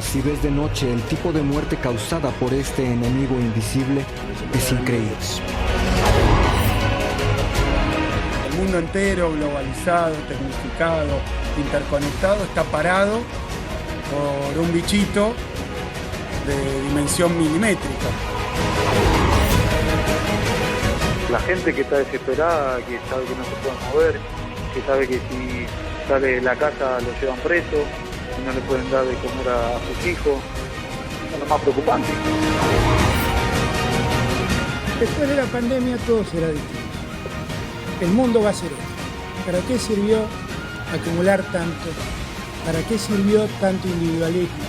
días y ves de noche el tipo de muerte causada por este enemigo invisible es increíble. El mundo entero, globalizado, tecnificado, interconectado, está parado por un bichito de dimensión milimétrica. La gente que está desesperada, que sabe que no se pueden mover, que sabe que si sale de la casa lo llevan preso, que no le pueden dar de comer a sus hijos, es lo más preocupante. Después de la pandemia todo será distinto. El mundo va a ser otro. ¿Para qué sirvió acumular tanto? ¿Para qué sirvió tanto individualismo?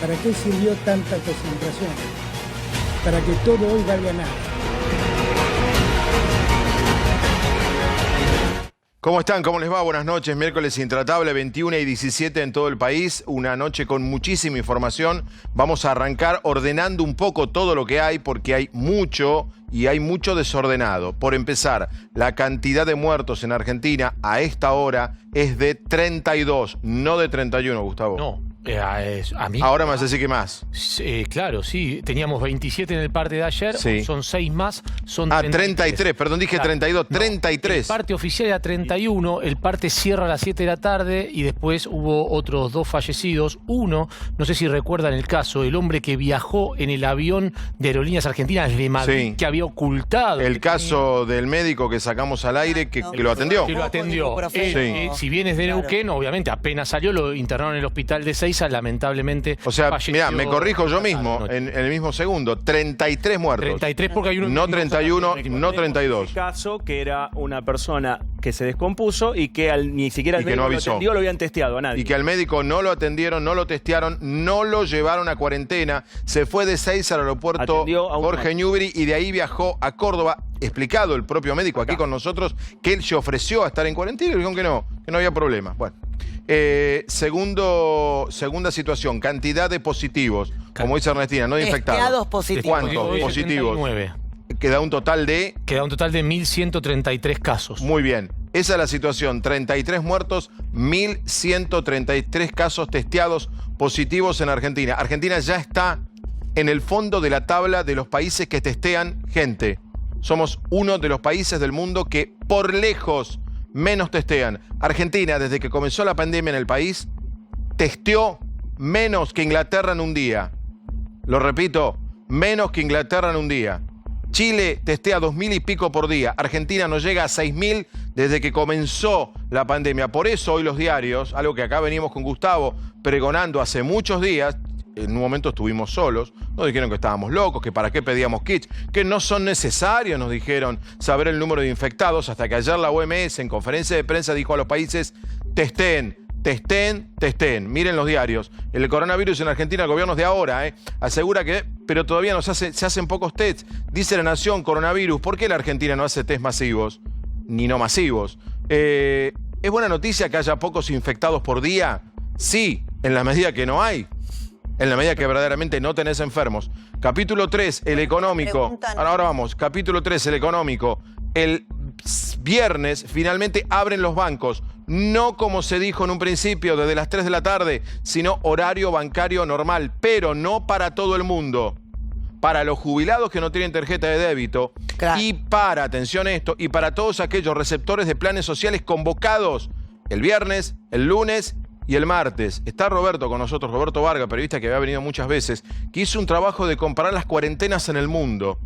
¿Para qué sirvió tanta concentración? Para que todo hoy valga nada. ¿Cómo están? ¿Cómo les va? Buenas noches. Miércoles Intratable, 21 y 17 en todo el país. Una noche con muchísima información. Vamos a arrancar ordenando un poco todo lo que hay porque hay mucho y hay mucho desordenado. Por empezar, la cantidad de muertos en Argentina a esta hora es de 32, no de 31, Gustavo. No. A mí, ahora me vas a decir que más. Claro, sí. Teníamos 27 en el parte de ayer, sí. Son 6 más. Son 33, perdón, dije claro. 32, no, 33. El parte oficial era 31, el parte cierra a las 7 de la tarde y después hubo otros 2 fallecidos. Uno, no sé si recuerdan el caso, el hombre que viajó en el avión de Aerolíneas Argentinas de Madrid, sí. Que había ocultado. El caso del médico que sacamos al aire, que lo atendió. Que lo atendió. Sí. Si bien es de Neuquén, obviamente apenas salió, lo internaron en el hospital de Ezeiza, lamentablemente. O sea, mirá, me corrijo yo mismo, en el mismo segundo, 33 muertos. 33 porque hay uno. No 31, no 32. El caso que era una persona que se descompuso y que ni siquiera el médico no lo atendió, lo habían testeado a nadie. Y que al médico no lo atendieron, no lo testearon, no lo llevaron a cuarentena, se fue de Ezeiza al aeropuerto Jorge Newbery y de ahí viajó a Córdoba. Explicado el propio médico aquí con nosotros que él se ofreció a estar en cuarentena y dijeron que no había problema. Bueno, segunda situación, cantidad de positivos, como dice Ernestina, no de infectados. Positivos. ¿Cuántos positivos? 79. Queda un total de 1.133 casos. Muy bien. Esa es la situación, 33 muertos, 1.133 casos testeados positivos en Argentina. Argentina ya está en el fondo de la tabla de los países que testean gente. Somos uno de los países del mundo que por lejos menos testean. Argentina, desde que comenzó la pandemia en el país, testeó menos que Inglaterra en un día. Lo repito, menos que Inglaterra en un día. Chile testea 2.000 y pico por día. Argentina no llega a 6.000 desde que comenzó la pandemia. Por eso hoy los diarios, algo que acá venimos con Gustavo pregonando hace muchos días, en un momento estuvimos solos, nos dijeron que estábamos locos, que para qué pedíamos kits, que no son necesarios, nos dijeron, saber el número de infectados, hasta que ayer la OMS en conferencia de prensa dijo a los países, testeen. Miren los diarios. El coronavirus en Argentina, el gobierno es de ahora, asegura que, pero todavía se hacen pocos tests. Dice La Nación, coronavirus, ¿por qué la Argentina no hace test masivos? Ni no masivos. ¿Es buena noticia que haya pocos infectados por día? Sí, en la medida que no hay. En la medida que verdaderamente no tenés enfermos. Capítulo 3, el económico. Ahora vamos, capítulo 3, el económico. El viernes finalmente abren los bancos. No como se dijo en un principio, desde las 3 de la tarde, sino horario bancario normal. Pero no para todo el mundo. Para los jubilados que no tienen tarjeta de débito. Claro. Y para, atención a esto, y para todos aquellos receptores de planes sociales convocados el viernes, el lunes y el martes. Está Roberto con nosotros, Roberto Varga, periodista que había venido muchas veces, que hizo un trabajo de comparar las cuarentenas en el mundo.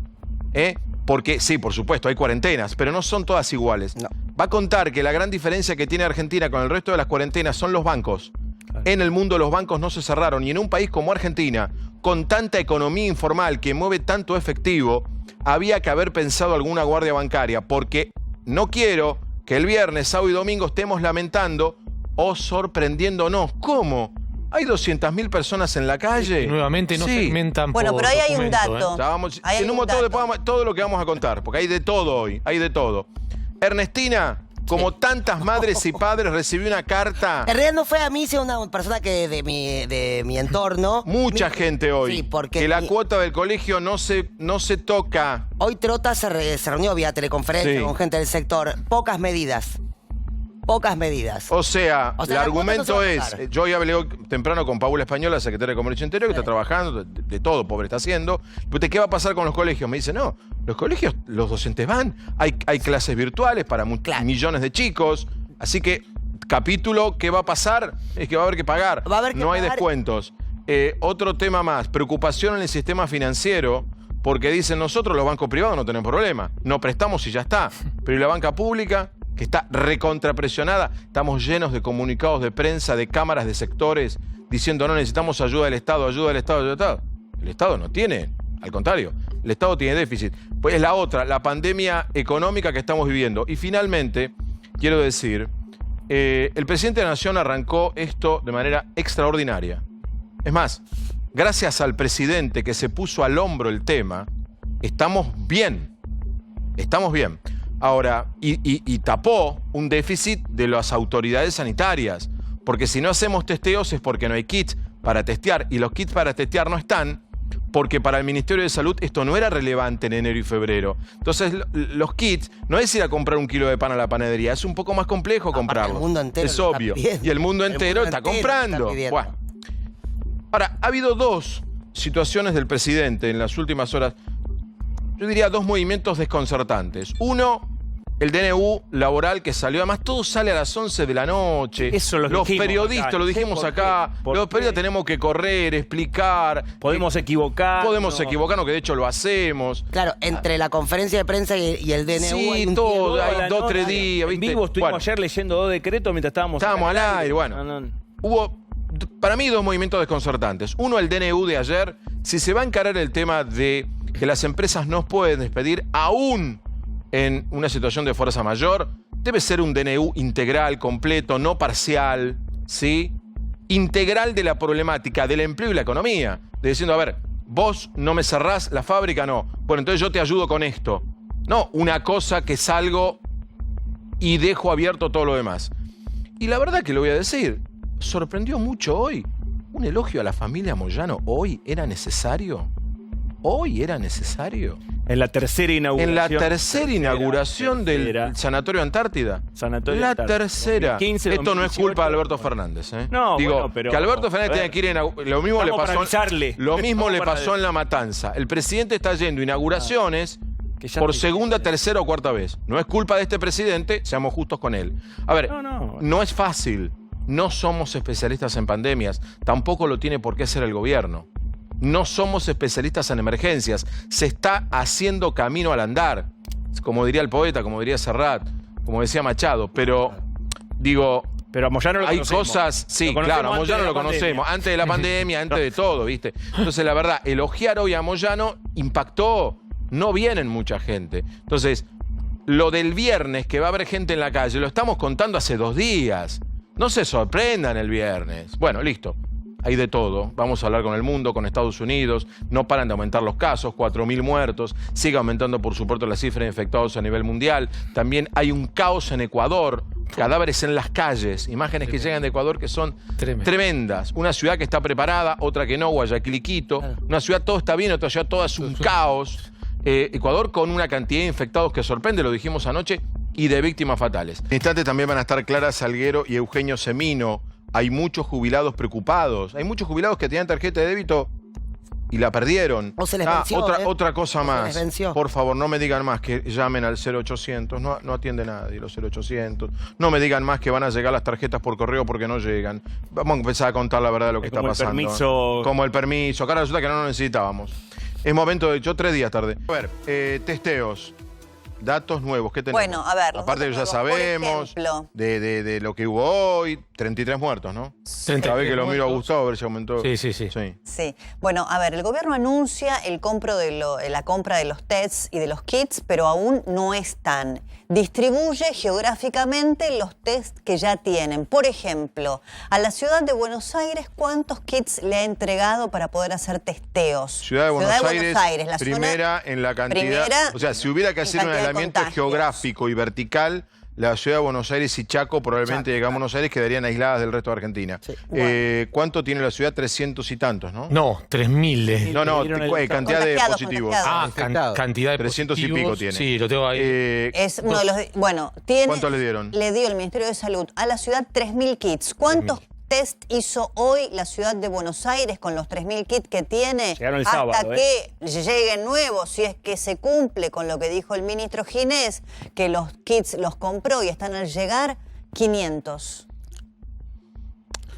Porque sí, por supuesto, hay cuarentenas, pero no son todas iguales. No. Va a contar que la gran diferencia que tiene Argentina con el resto de las cuarentenas son los bancos. Claro. En el mundo los bancos no se cerraron y en un país como Argentina, con tanta economía informal que mueve tanto efectivo, había que haber pensado alguna guardia bancaria, porque no quiero que el viernes, sábado y domingo estemos lamentando o sorprendiéndonos. ¿Cómo? ¿Hay 200.000 personas en la calle? Nuevamente no segmentan. Bueno, pero ahí hay un dato. Todo lo que vamos a contar, porque hay de todo hoy, hay de todo. Ernestina, como tantas madres y padres, recibí una carta. En realidad no fue a mí, sino una persona que de mi entorno. Mucha gente hoy. Sí, porque que la cuota del colegio no se toca. Hoy Trota se reunió vía teleconferencia con gente del sector. Pocas medidas. pocas medidas. O sea, el la argumento cuota no se va a es, pagar. yo ya hablé hoy temprano con Paula Española, secretaria de Comercio Interior, que está trabajando, de todo, pobre está haciendo. ¿Qué va a pasar con los colegios? Me dice, no, los colegios, los docentes van, hay clases virtuales para millones de chicos, así que, capítulo, ¿qué va a pasar? Es que va a haber que pagar, Va a haber que no hay pagar. descuentos. Otro tema más, preocupación en el sistema financiero, porque dicen nosotros los bancos privados no tenemos problema, no prestamos y ya está, pero ¿y la banca pública? Que está recontrapresionada, estamos llenos de comunicados de prensa, de cámaras, de sectores, diciendo no necesitamos ayuda del Estado, ayuda del Estado, ayuda del Estado. El Estado no tiene, al contrario, el Estado tiene déficit. Pues es la otra, la pandemia económica que estamos viviendo. Y finalmente, quiero decir, el presidente de la Nación arrancó esto de manera extraordinaria. Es más, gracias al presidente que se puso al hombro el tema, estamos bien. Estamos bien. Ahora, y tapó un déficit de las autoridades sanitarias, porque si no hacemos testeos es porque no hay kits para testear, y los kits para testear no están, porque para el Ministerio de Salud esto no era relevante en enero y febrero. Entonces, los kits no es ir a comprar un kilo de pan a la panadería, es un poco más complejo comprarlos. El mundo entero es lo está obvio. pidiendo. Y el mundo entero está comprando. pidiendo. Bueno. Ahora, ha habido dos situaciones del presidente en las últimas horas, yo diría dos movimientos desconcertantes. Uno, el DNU laboral que salió, además todo sale a las 11 de la noche. Eso lo los dijimos periodistas, acá. lo dijimos ¿Por acá, qué? ¿Por los qué? periodistas tenemos que correr, explicar. Podemos equivocarnos. Podemos equivocarnos, que de hecho lo hacemos. Claro, entre la conferencia de prensa y el DNU Sí, hay un todo, tiempo. hay 2 o 3 días, En ¿viste? vivo estuvimos Bueno. ayer leyendo 2 decretos mientras estábamos Estábamos acá al aire, bueno. No. Hubo, para mí, dos movimientos desconcertantes. Uno, el DNU de ayer. Si se va a encarar el tema de que las empresas no pueden despedir aún en una situación de fuerza mayor, debe ser un DNU integral, completo, no parcial, ¿sí? Integral de la problemática del empleo y la economía. De diciendo, a ver, vos no me cerrás la fábrica, no. Bueno, entonces yo te ayudo con esto. No, una cosa que salgo y dejo abierto todo lo demás. Y la verdad que lo voy a decir, sorprendió mucho hoy. ¿Un elogio a la familia Moyano hoy era necesario? ¿Hoy era necesario? En la tercera inauguración. En la tercera inauguración tercera. del Sanatorio Antártida. Sanatorio la Antártida. tercera. 2015, Esto no es 2018. culpa de Alberto Fernández. No, digo, bueno, pero- que Alberto a Fernández ver, tiene que ir a inaugurar. Lo mismo le estamos para pasó, avisarle. lo mismo Estamos le para pasó en La Matanza. El presidente está yendo a inauguraciones Que ya por te- segunda, tercera o cuarta vez. No es culpa de este presidente, seamos justos con él. A ver, No. no es fácil. No somos especialistas en pandemias. Tampoco lo tiene por qué ser el gobierno. No somos especialistas en emergencias. Se está haciendo camino al andar. Como diría el poeta, como diría Serrat, como decía Machado. Pero, digo, Pero a Moyano lo hay conocemos. cosas, sí, Lo conocemos claro, a antes Moyano de la lo pandemia. conocemos, antes de la pandemia, antes de todo, ¿viste? Entonces, la verdad, elogiar hoy a Moyano impactó, no vienen mucha gente. Entonces, lo del viernes, que va a haber gente en la calle, lo estamos contando hace 2 días. No se sorprendan el viernes. Bueno, listo. Hay de todo. Vamos a hablar con el mundo, con Estados Unidos. No paran de aumentar los casos, 4.000 muertos. Sigue aumentando, por supuesto, la cifra de infectados a nivel mundial. También hay un caos en Ecuador. Cadáveres en las calles. Imágenes que llegan de Ecuador que son tremendas. Una ciudad que está preparada, otra que no, Guayaquil y Quito. Una ciudad todo está bien, otra ciudad todo es un caos. Ecuador con una cantidad de infectados que sorprende, lo dijimos anoche, y de víctimas fatales. En instante también van a estar Clara Salguero y Eugenio Semino. Hay muchos jubilados preocupados. Hay muchos jubilados que tenían tarjeta de débito y la perdieron. O se les venció, otra cosa O se más. les venció. Por favor, no me digan más que llamen al 0800. No atiende nadie los 0800. No me digan más que van a llegar las tarjetas por correo porque no llegan. Vamos a empezar a contar la verdad de lo que está como el pasando. permiso. Como el permiso. Acá resulta que no lo necesitábamos. Es momento de... Yo 3 días tarde. A ver, testeos. Datos nuevos, ¿qué tenemos? Bueno, a ver, los aparte ya datos nuevos, por sabemos ejemplo. de lo que hubo hoy, 33 muertos, ¿no? 33 Sabés que lo miro a muertos. Gustavo a ver si aumentó. Sí. Sí. Bueno, a ver, el gobierno anuncia la compra de los tests y de los kits, pero aún no están. Distribuye geográficamente los tests que ya tienen. Por ejemplo, a la ciudad de Buenos Aires, ¿cuántos kits le ha entregado para poder hacer testeos? Ciudad de Buenos Aires, la primera zona en la cantidad. primera o sea, si hubiera que en hacer un cantidad de aislamiento contagios. geográfico y vertical, la ciudad de Buenos Aires y Chaco, probablemente llegamos a Buenos Aires, quedarían aisladas del resto de Argentina. Sí. ¿Cuánto tiene la ciudad? 300 y tantos, ¿no? No, 3.000. No, Dieron el- cantidad de Contagiados, positivos. contagiados. Cantidad de 300 y positivos. pico tiene. Sí, lo tengo ahí. Es uno de los... Bueno, tiene... ¿Cuánto le dieron? Le dio el Ministerio de Salud a la ciudad 3.000 kits. ¿Cuántos test hizo hoy la ciudad de Buenos Aires con los 3.000 kits que tiene? Llegaron el hasta sábado, que lleguen nuevos, si es que se cumple con lo que dijo el ministro Ginés, que los kits los compró y están al llegar, 500.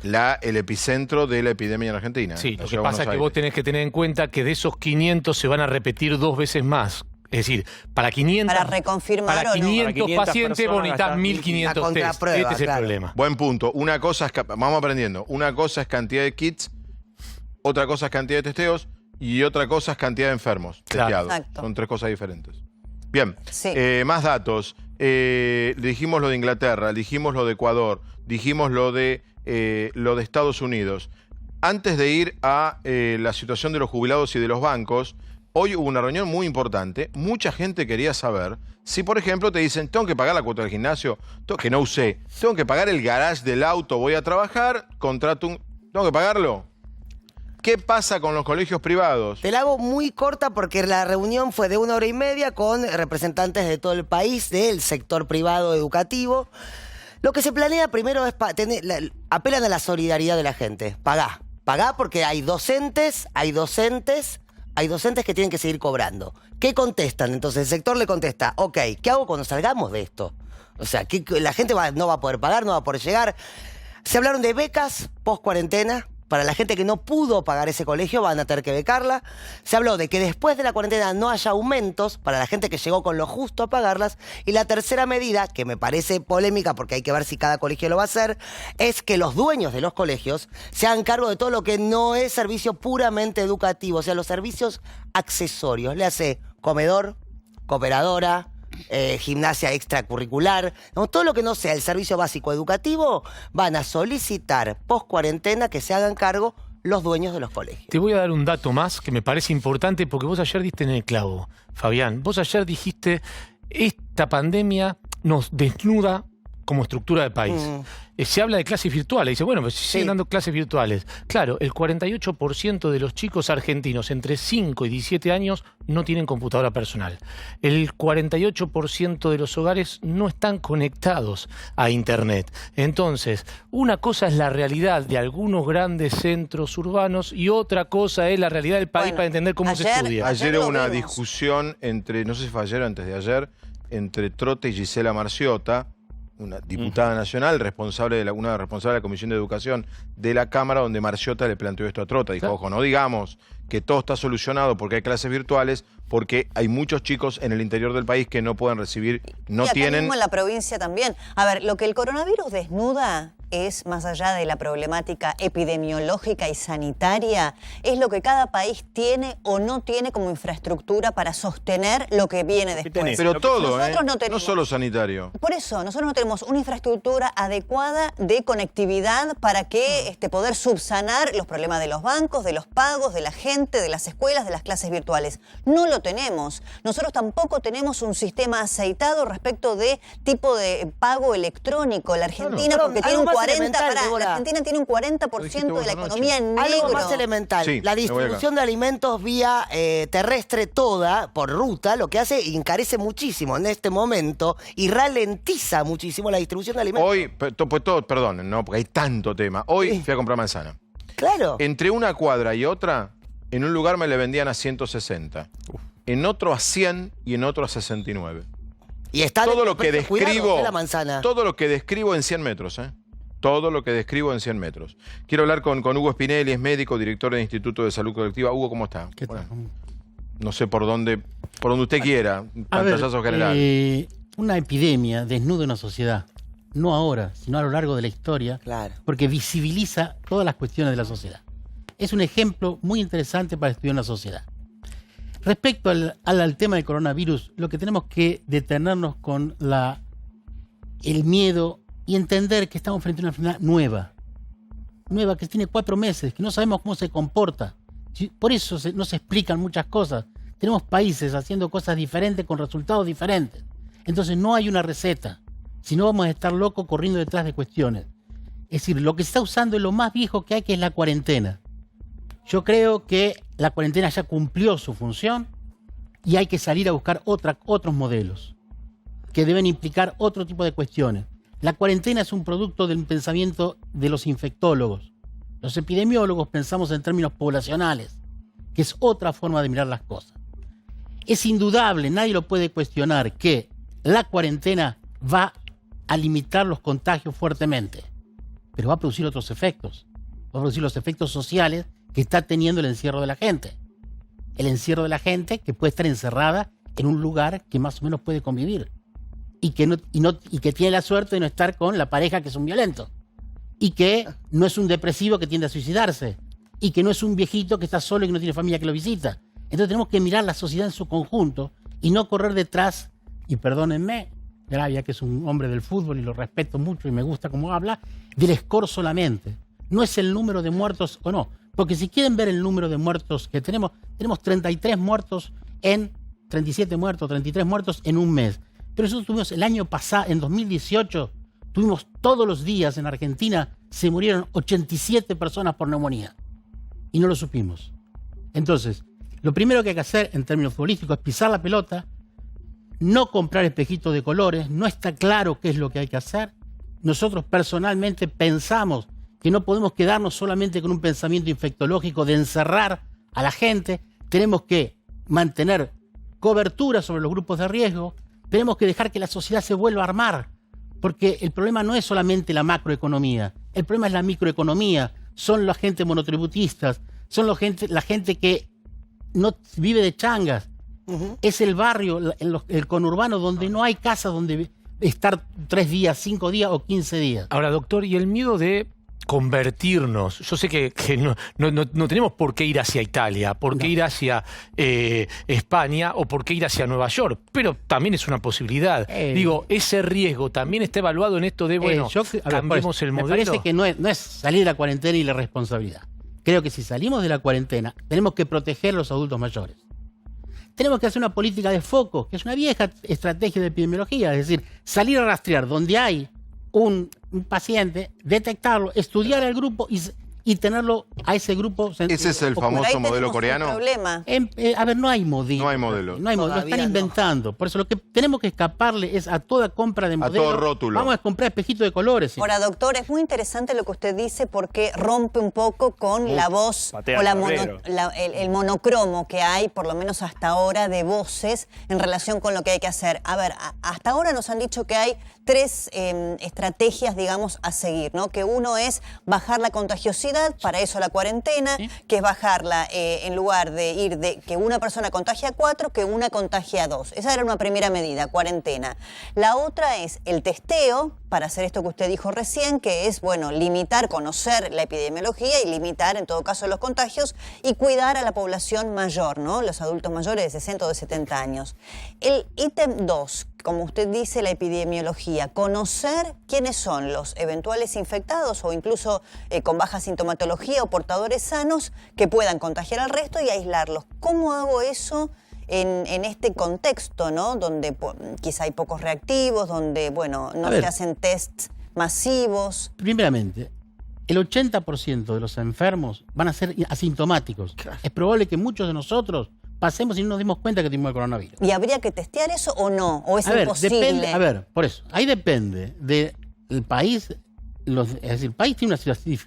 El epicentro de la epidemia en Argentina. Sí, la lo que ciudad de pasa es Buenos que vos Aires. tenés que tener en cuenta que de esos 500 se van a repetir 2 veces más. Es decir, para 500, Para reconfirmar para o no. 500 Para 500 pacientes vos necesitas personas 1.500 La test. contraprueba, Este es el claro. problema. Buen punto. Una cosa es, vamos aprendiendo. Una cosa es cantidad de kits, otra cosa es cantidad de testeos y otra cosa es cantidad de enfermos Claro. testeados. Exacto. Son 3 cosas diferentes. Bien, Sí. más datos. Dijimos lo de Inglaterra, dijimos lo de Ecuador, dijimos lo de Estados Unidos. Antes de ir a la situación de los jubilados y de los bancos, hoy hubo una reunión muy importante. Mucha gente quería saber si, por ejemplo, te dicen, tengo que pagar la cuota del gimnasio, que no usé, tengo que pagar el garage del auto, voy a trabajar, contrato un... ¿Tengo que pagarlo? ¿Qué pasa con los colegios privados? Te la hago muy corta porque la reunión fue de 1 hora y media con representantes de todo el país, del sector privado educativo. Lo que se planea primero es apelan a la solidaridad de la gente. Pagá porque hay docentes que tienen que seguir cobrando. ¿Qué contestan? Entonces el sector le contesta, ok, ¿qué hago cuando salgamos de esto? O sea, la gente no va a poder pagar, no va a poder llegar. Se hablaron de becas post-cuarentena. Para la gente que no pudo pagar ese colegio van a tener que becarla. Se habló de que después de la cuarentena no haya aumentos para la gente que llegó con lo justo a pagarlas. Y la tercera medida, que me parece polémica porque hay que ver si cada colegio lo va a hacer, es que los dueños de los colegios se hagan cargo de todo lo que no es servicio puramente educativo, o sea, los servicios accesorios. Le hace comedor, cooperadora, gimnasia extracurricular, ¿no? Todo lo que no sea el servicio básico educativo, van a solicitar post cuarentena que se hagan cargo los dueños de los colegios. Te voy a dar un dato más que me parece importante porque vos ayer diste en el clavo, Fabián. Vos ayer dijiste, esta pandemia nos desnuda como estructura de país. Se habla de clases virtuales. Dice, bueno, pues siguen dando clases virtuales. Claro, el 48% de los chicos argentinos entre 5 y 17 años no tienen computadora personal. El 48% de los hogares no están conectados a Internet. Entonces, una cosa es la realidad de algunos grandes centros urbanos y otra cosa es la realidad del país para entender cómo se estudia. Ayer hubo lo una vimos. discusión entre, no sé si fue ayer o antes de ayer, entre Trote y Gisela Marciota, una diputada nacional, una responsable de la Comisión de Educación de la Cámara, donde Marciota le planteó esto a Trota. Dijo, ojo, no digamos que todo está solucionado porque hay clases virtuales, porque hay muchos chicos en el interior del país que no pueden recibir, no y acá tienen... mismo en la provincia también. A ver, lo que el coronavirus desnuda es, más allá de la problemática epidemiológica y sanitaria, es lo que cada país tiene o no tiene como infraestructura para sostener lo que viene después. Pero todo, Nosotros no no tenemos. solo sanitario. Por eso, nosotros no tenemos una infraestructura adecuada de conectividad para que poder subsanar los problemas de los bancos, de los pagos, de la gente, de las escuelas, de las clases virtuales. No lo tenemos. Nosotros tampoco tenemos un sistema aceitado respecto de tipo de pago electrónico. La Argentina, porque tiene un 40%, la Argentina tiene un 40% de la economía en negro. Algo más elemental, Sí, la me voy acá. distribución de alimentos vía terrestre toda, por ruta, lo que hace encarece muchísimo en este momento y ralentiza muchísimo la distribución de alimentos. Hoy, perdón, no, porque hay tanto tema. Hoy fui a comprar manzana. Claro. Entre una cuadra y otra, en un lugar me le vendían a 160, en otro a 100 y en otro a 69. Y está Todo lo que cuidado, describo, la manzana. todo lo que describo en 100 metros, ¿eh? Todo lo que describo en 100 metros. Quiero hablar con Hugo Spinelli, es médico, director del Instituto de Salud Colectiva. Hugo, ¿cómo está? ¿Qué tal? Bueno, no sé por dónde usted quiera, A ver, pantallazo general. una epidemia desnuda una sociedad, no ahora, sino a lo largo de la historia, Claro. porque visibiliza todas las cuestiones de la sociedad. Es un ejemplo muy interesante para estudiar una sociedad. Respecto al tema del coronavirus, lo que tenemos que detenernos con el miedo y entender que estamos frente a una enfermedad nueva que tiene 4 meses, que no sabemos cómo se comporta. Por eso no se explican muchas cosas. Tenemos países haciendo cosas diferentes con resultados diferentes. Entonces no hay una receta. Si no, vamos a estar locos corriendo detrás de cuestiones. Es decir, lo que se está usando es lo más viejo que hay, que es la cuarentena. Yo creo que la cuarentena ya cumplió su función y hay que salir a buscar otros modelos que deben implicar otro tipo de cuestiones. La cuarentena es un producto del pensamiento de los infectólogos. Los epidemiólogos pensamos en términos poblacionales, que es otra forma de mirar las cosas. Es indudable, nadie lo puede cuestionar, que la cuarentena va a limitar los contagios fuertemente, pero va a producir otros efectos. Va a producir los efectos sociales que está teniendo el encierro de la gente. El encierro de la gente que puede estar encerrada en un lugar que más o menos puede convivir y que tiene la suerte de no estar con la pareja que es un violento y que no es un depresivo que tiende a suicidarse y que no es un viejito que está solo y que no tiene familia que lo visita. Entonces tenemos que mirar la sociedad en su conjunto y no correr detrás, y perdónenme, Gravia, que es un hombre del fútbol y lo respeto mucho y me gusta cómo habla, del score solamente. No es el número de muertos o no. Porque si quieren ver el número de muertos que tenemos 33 muertos 37 muertos, 33 muertos en un mes. Pero nosotros tuvimos el año pasado, en 2018, tuvimos todos los días en Argentina, se murieron 87 personas por neumonía. Y no lo supimos. Entonces, lo primero que hay que hacer en términos futbolísticos es pisar la pelota, no comprar espejitos de colores, no está claro qué es lo que hay que hacer. Nosotros personalmente pensamos que no podemos quedarnos solamente con un pensamiento infectológico de encerrar a la gente. Tenemos que mantener cobertura sobre los grupos de riesgo. Tenemos que dejar que la sociedad se vuelva a armar. Porque el problema no es solamente la macroeconomía. El problema es la microeconomía. Son la gente monotributistas. Son la gente que no vive de changas. Es el barrio, el conurbano, donde no hay casa donde estar 3 días, 5 días o 15 días. Ahora, doctor, ¿y el miedo de convertirnos? Yo sé que no tenemos por qué ir hacia Italia, por qué ir hacia España o por qué ir hacia Nueva York, pero también es una posibilidad. Digo, ese riesgo también está evaluado en esto de, bueno, cambiemos el modelo. Me parece que no es salir de la cuarentena y la responsabilidad. Creo que si salimos de la cuarentena, tenemos que proteger a los adultos mayores. Tenemos que hacer una política de foco, que es una vieja estrategia de epidemiología, es decir, salir a rastrear donde hay un paciente, detectarlo, estudiar el grupo y tenerlo a ese grupo. ¿Ese es el famoso modelo coreano? A ver, no hay modelo. No hay modelo. No hay modelo, lo están inventando. Por eso lo que tenemos que escaparle es a toda compra de modelo. A todo rótulo. Vamos a comprar espejitos de colores. Ahora, doctor, es muy interesante lo que usted dice porque rompe un poco con la voz o el monocromo que hay, por lo menos hasta ahora, de voces en relación con lo que hay que hacer. A ver, hasta ahora nos han dicho que hay 3 estrategias, digamos, a seguir, ¿no? Que uno es bajar la contagiosidad, para eso la cuarentena, que es bajarla en lugar de ir de que una persona contagie a 4, que una contagie a 2. Esa era una primera medida, cuarentena. La otra es el testeo, para hacer esto que usted dijo recién, que es, bueno, limitar, conocer la epidemiología y limitar, en todo caso, los contagios y cuidar a la población mayor, ¿no? Los adultos mayores de 60 o de 70 años. El ítem 2, como usted dice, la epidemiología, conocer quiénes son los eventuales infectados o incluso con baja sintomatología o portadores sanos que puedan contagiar al resto y aislarlos. ¿Cómo hago eso en este contexto, ¿no? Donde quizá hay pocos reactivos, donde, bueno, no se hacen tests masivos? Primeramente, el 80% de los enfermos van a ser asintomáticos. Claro. Es probable que muchos de nosotros pasemos y no nos dimos cuenta que tenemos el coronavirus. ¿Y habría que testear eso o no? ¿O es imposible? Depende, por eso, ahí depende del país. Es decir, el país tiene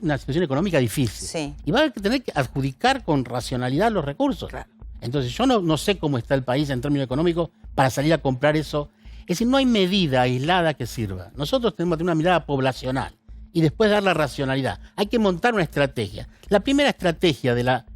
una situación económica difícil. Sí. Y va a tener que adjudicar con racionalidad los recursos. Claro. Entonces yo no sé cómo está el país en términos económicos para salir a comprar eso. Es decir, no hay medida aislada que sirva. Nosotros tenemos que tener una mirada poblacional y después dar la racionalidad. Hay que montar una estrategia. La primera estrategia de la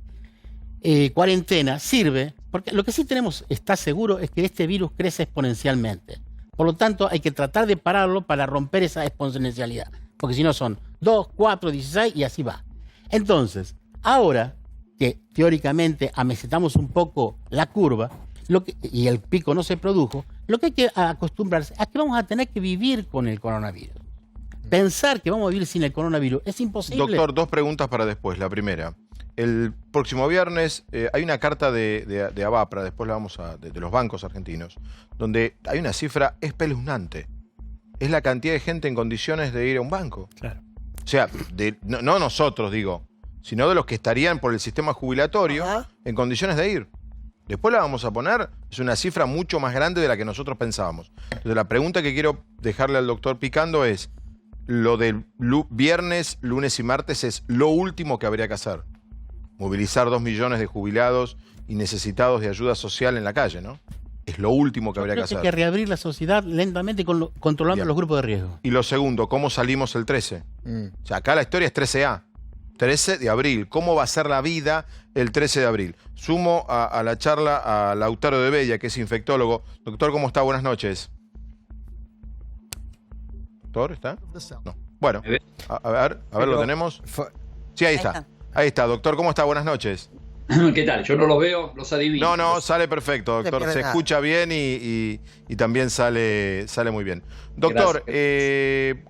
cuarentena sirve, porque lo que sí tenemos, está seguro, es que este virus crece exponencialmente. Por lo tanto, hay que tratar de pararlo para romper esa exponencialidad. Porque si no son 2, 4, 16 y así va. Entonces, ahora que teóricamente amesetamos un poco la curva y el pico no se produjo, lo que hay que acostumbrarse es que vamos a tener que vivir con el coronavirus. Pensar que vamos a vivir sin el coronavirus es imposible. Doctor, 2 preguntas para después. La primera, el próximo viernes hay una carta de Abapra, después la vamos de los bancos argentinos, donde hay una cifra espeluznante. es la cantidad de gente en condiciones de ir a un banco. Claro. O sea, no nosotros, digo, sino de los que estarían por el sistema jubilatorio en condiciones de ir. Después la vamos a poner, es una cifra mucho más grande de la que nosotros pensábamos. Entonces la pregunta que quiero dejarle al doctor picando es, lo del viernes, lunes y martes es lo último que habría que hacer. Movilizar 2 millones de jubilados y necesitados de ayuda social en la calle, ¿no? Es lo último que habría que hacer. Hay que reabrir la sociedad lentamente controlando los grupos de riesgo. Y lo segundo, ¿cómo salimos el 13? O sea, acá la historia es 13A. 13 de abril. ¿Cómo va a ser la vida el 13 de abril? Sumo a la charla a Lautaro de Bella, que es infectólogo. Doctor, ¿cómo está? Buenas noches. ¿Doctor está? No. Bueno, a ver, ¿lo tenemos? Sí, ahí está. Ahí está, doctor, ¿cómo está? Buenas noches. ¿Qué tal? Yo no los veo, los adivino. No, sale perfecto, doctor. Se escucha bien y también sale muy bien. Doctor,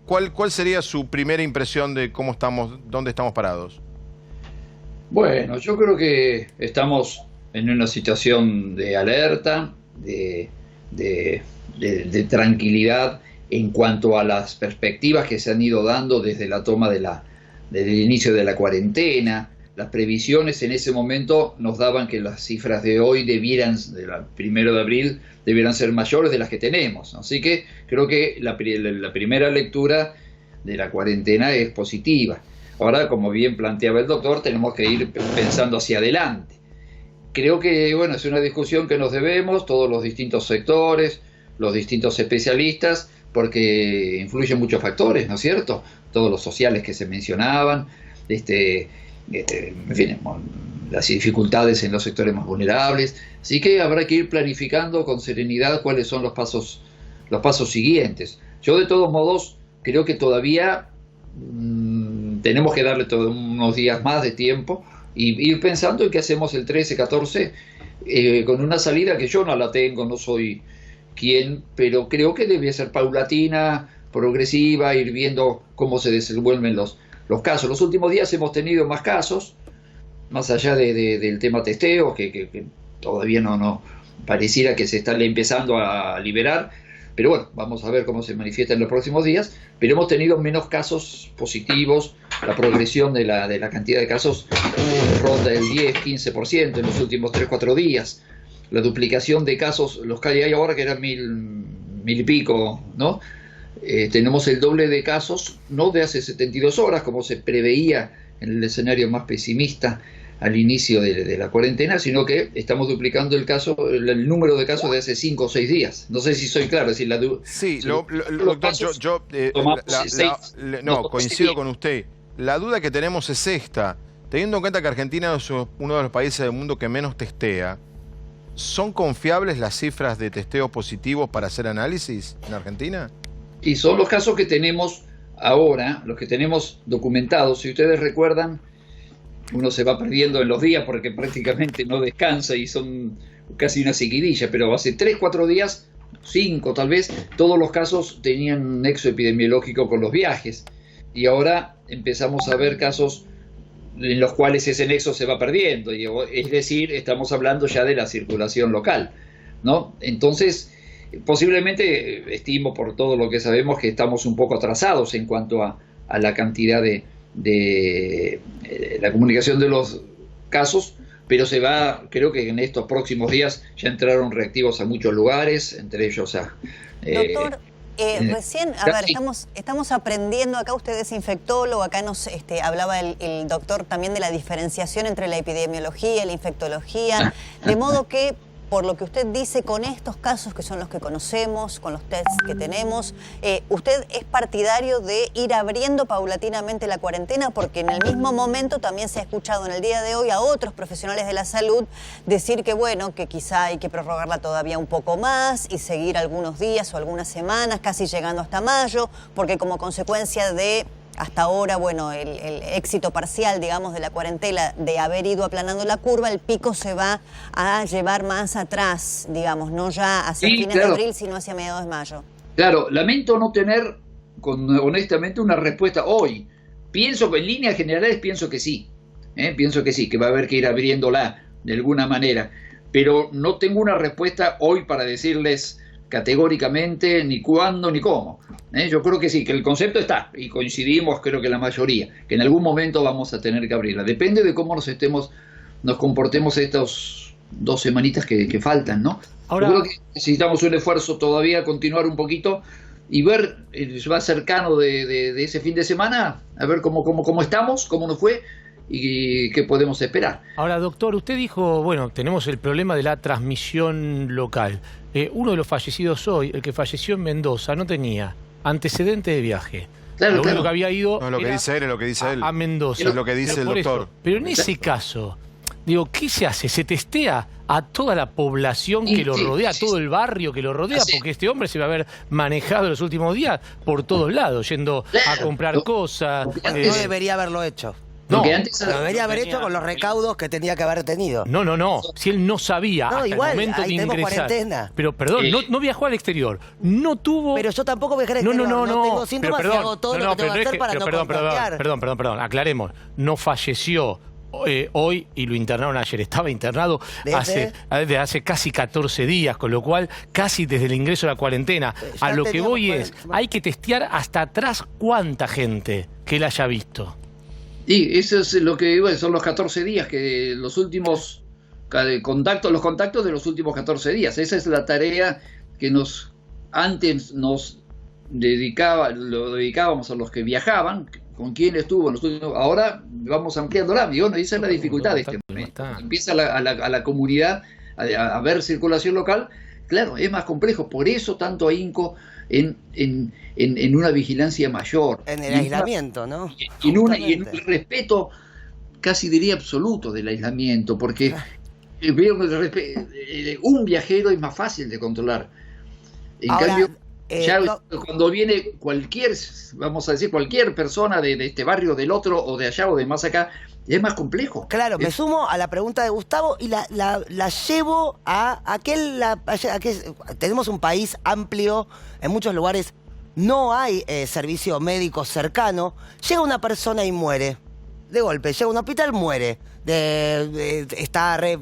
¿cuál sería su primera impresión de cómo estamos, dónde estamos parados? Bueno, yo creo que estamos en una situación de alerta, de tranquilidad en cuanto a las perspectivas que se han ido dando desde la toma desde el inicio de la cuarentena. Las previsiones en ese momento nos daban que las cifras de hoy del 1 de abril debieran ser mayores de las que tenemos. Así que creo que la primera lectura de la cuarentena es positiva. Ahora, como bien planteaba el doctor, tenemos que ir pensando hacia adelante. Creo que bueno, es una discusión que nos debemos, todos los distintos sectores, los distintos especialistas, porque influyen muchos factores, ¿no es cierto? Todos los sociales que se mencionaban, en fin, las dificultades en los sectores más vulnerables. Así que habrá que ir planificando con serenidad cuáles son los pasos siguientes. Yo de todos modos creo que todavía tenemos que darle unos días más de tiempo y ir pensando en qué hacemos el 13, 14 con una salida que yo no la tengo, no soy quien, pero creo que debe ser paulatina, progresiva, ir viendo cómo se desenvuelven los casos. Los últimos días hemos tenido más casos, más allá del tema testeo, que todavía no pareciera que se está empezando a liberar, pero bueno, vamos a ver cómo se manifiesta en los próximos días, pero hemos tenido menos casos positivos, la progresión de la cantidad de casos ronda el 10-15% en los últimos 3-4 días, la duplicación de casos, los que hay ahora que eran mil y pico, ¿no? Tenemos el doble de casos, no de hace 72 horas, como se preveía en el escenario más pesimista al inicio de la cuarentena, sino que estamos duplicando el número de casos de hace 5 o 6 días. No sé si soy claro. Es decir, doctor, coincido con usted. La duda que tenemos es esta. Teniendo en cuenta que Argentina es uno de los países del mundo que menos testea, ¿son confiables las cifras de testeos positivos para hacer análisis en Argentina? Y son los casos que tenemos ahora, los que tenemos documentados. Si ustedes recuerdan, uno se va perdiendo en los días porque prácticamente no descansa y son casi una seguidilla, pero hace 3-4 días, 5 tal vez, todos los casos tenían nexo epidemiológico con los viajes. Y ahora empezamos a ver casos en los cuales ese nexo se va perdiendo. Es decir, estamos hablando ya de la circulación local, ¿no? Entonces, posiblemente, estimo por todo lo que sabemos, que estamos un poco atrasados en cuanto a la cantidad de la comunicación de los casos, pero creo que en estos próximos días ya entraron reactivos a muchos lugares, entre ellos a... Doctor, recién, estamos aprendiendo, acá usted es infectólogo, acá nos hablaba el doctor también de la diferenciación entre la epidemiología y la infectología, de modo que, por lo que usted dice, con estos casos que son los que conocemos, con los tests que tenemos, ¿usted es partidario de ir abriendo paulatinamente la cuarentena? Porque en el mismo momento también se ha escuchado en el día de hoy a otros profesionales de la salud decir que bueno, que quizá hay que prorrogarla todavía un poco más y seguir algunos días o algunas semanas, casi llegando hasta mayo, porque como consecuencia de... hasta ahora, bueno, el éxito parcial, digamos, de la cuarentena, de haber ido aplanando la curva, el pico se va a llevar más atrás, digamos, no ya hacia fines de abril, sino hacia mediados de mayo. Claro, lamento no tener, honestamente, una respuesta hoy. Pienso que en líneas generales pienso que sí, que va a haber que ir abriéndola de alguna manera, pero no tengo una respuesta hoy para decirles categóricamente ni cuándo ni cómo. Yo creo que sí, que el concepto está, y coincidimos creo que la mayoría, que en algún momento vamos a tener que abrirla. Depende de cómo nos comportemos estas 2 semanitas que faltan, ¿no? Ahora, yo creo que necesitamos un esfuerzo todavía, continuar un poquito y ver, más cercano de ese fin de semana, a ver cómo estamos, cómo nos fue y qué podemos esperar. Ahora, doctor, usted dijo, bueno, tenemos el problema de la transmisión local. Uno de los fallecidos hoy, el que falleció en Mendoza, no tenía antecedente de viaje. Claro, lo único que había ido No, lo que dice él es lo que dice él. a Mendoza. Es lo que dice el Por doctor. eso. Pero en ese caso, digo, ¿qué se hace? ¿Se testea a toda la población que lo rodea, a todo el barrio que lo rodea? Porque este hombre se va a haber manejado los últimos días por todos lados, yendo a comprar cosas. No debería haberlo hecho. No, lo debería haber hecho con los recaudos que tenía que haber tenido. No. Si él no sabía hasta igual, el momento de ahí tenemos ingresar. cuarentena. Pero perdón, no viajó al exterior. No tuvo. Pero yo tampoco viajé al exterior. No tengo síntomas y hago todo lo que tengo que hacer para no contagiar. Perdón. Aclaremos. No falleció hoy y lo internaron ayer. Estaba internado desde hace casi 14 días, con lo cual casi desde el ingreso a la cuarentena. A lo que voy es, hay que testear hasta atrás cuánta gente que él haya visto. Y eso es lo que son los 14 días, que los últimos los contactos de los últimos 14 días. Esa es la tarea que antes nos dedicábamos a los que viajaban, con quién estuvo en los últimos. Ahora vamos ampliándola, y bueno, esa es la dificultad de este momento. Empieza a la comunidad a ver circulación local, claro, es más complejo, por eso tanto ahínco en una vigilancia mayor. En el aislamiento, ¿no? Y en un respeto casi diría absoluto del aislamiento, porque un viajero es más fácil de controlar. En cambio, cuando viene cualquier persona de este barrio, del otro, o de allá, o de más acá, es más complejo. Claro, me sumo a la pregunta de Gustavo y la llevo a que tenemos un país amplio, en muchos lugares no hay servicio médico cercano, llega una persona y muere, de golpe, llega a un hospital, muere,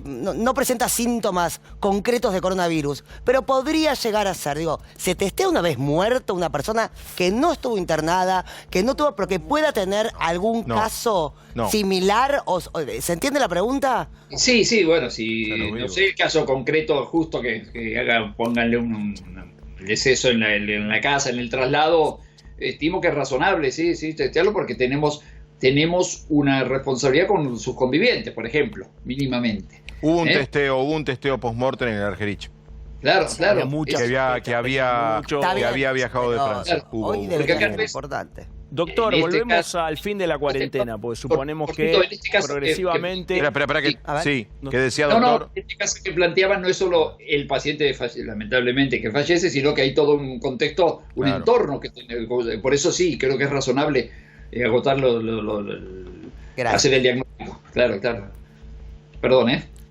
no presenta síntomas concretos de coronavirus, pero podría llegar a ser, ¿se testea una vez muerto una persona que no estuvo internada, que no tuvo, pero que pueda tener algún caso similar? ¿Se entiende la pregunta? Sí, bueno, no sé el caso concreto justo pónganle un deceso en la casa, en el traslado, estimo que es razonable, sí, testearlo, porque tenemos una responsabilidad con sus convivientes, por ejemplo, mínimamente. Hubo un testeo post-mortem en el Argerich. Claro. Que había viajado de Francia. Hoy debería ser importante. Doctor, volvemos al fin de la cuarentena, porque suponemos que progresivamente... Espera, ¿qué decía, doctor? En este caso que planteaban no es solo el paciente lamentablemente que fallece, sino que hay todo un contexto, un entorno que tiene. Por eso sí, creo que es razonable agotarlo, hacer el diagnóstico. Claro. Perdón,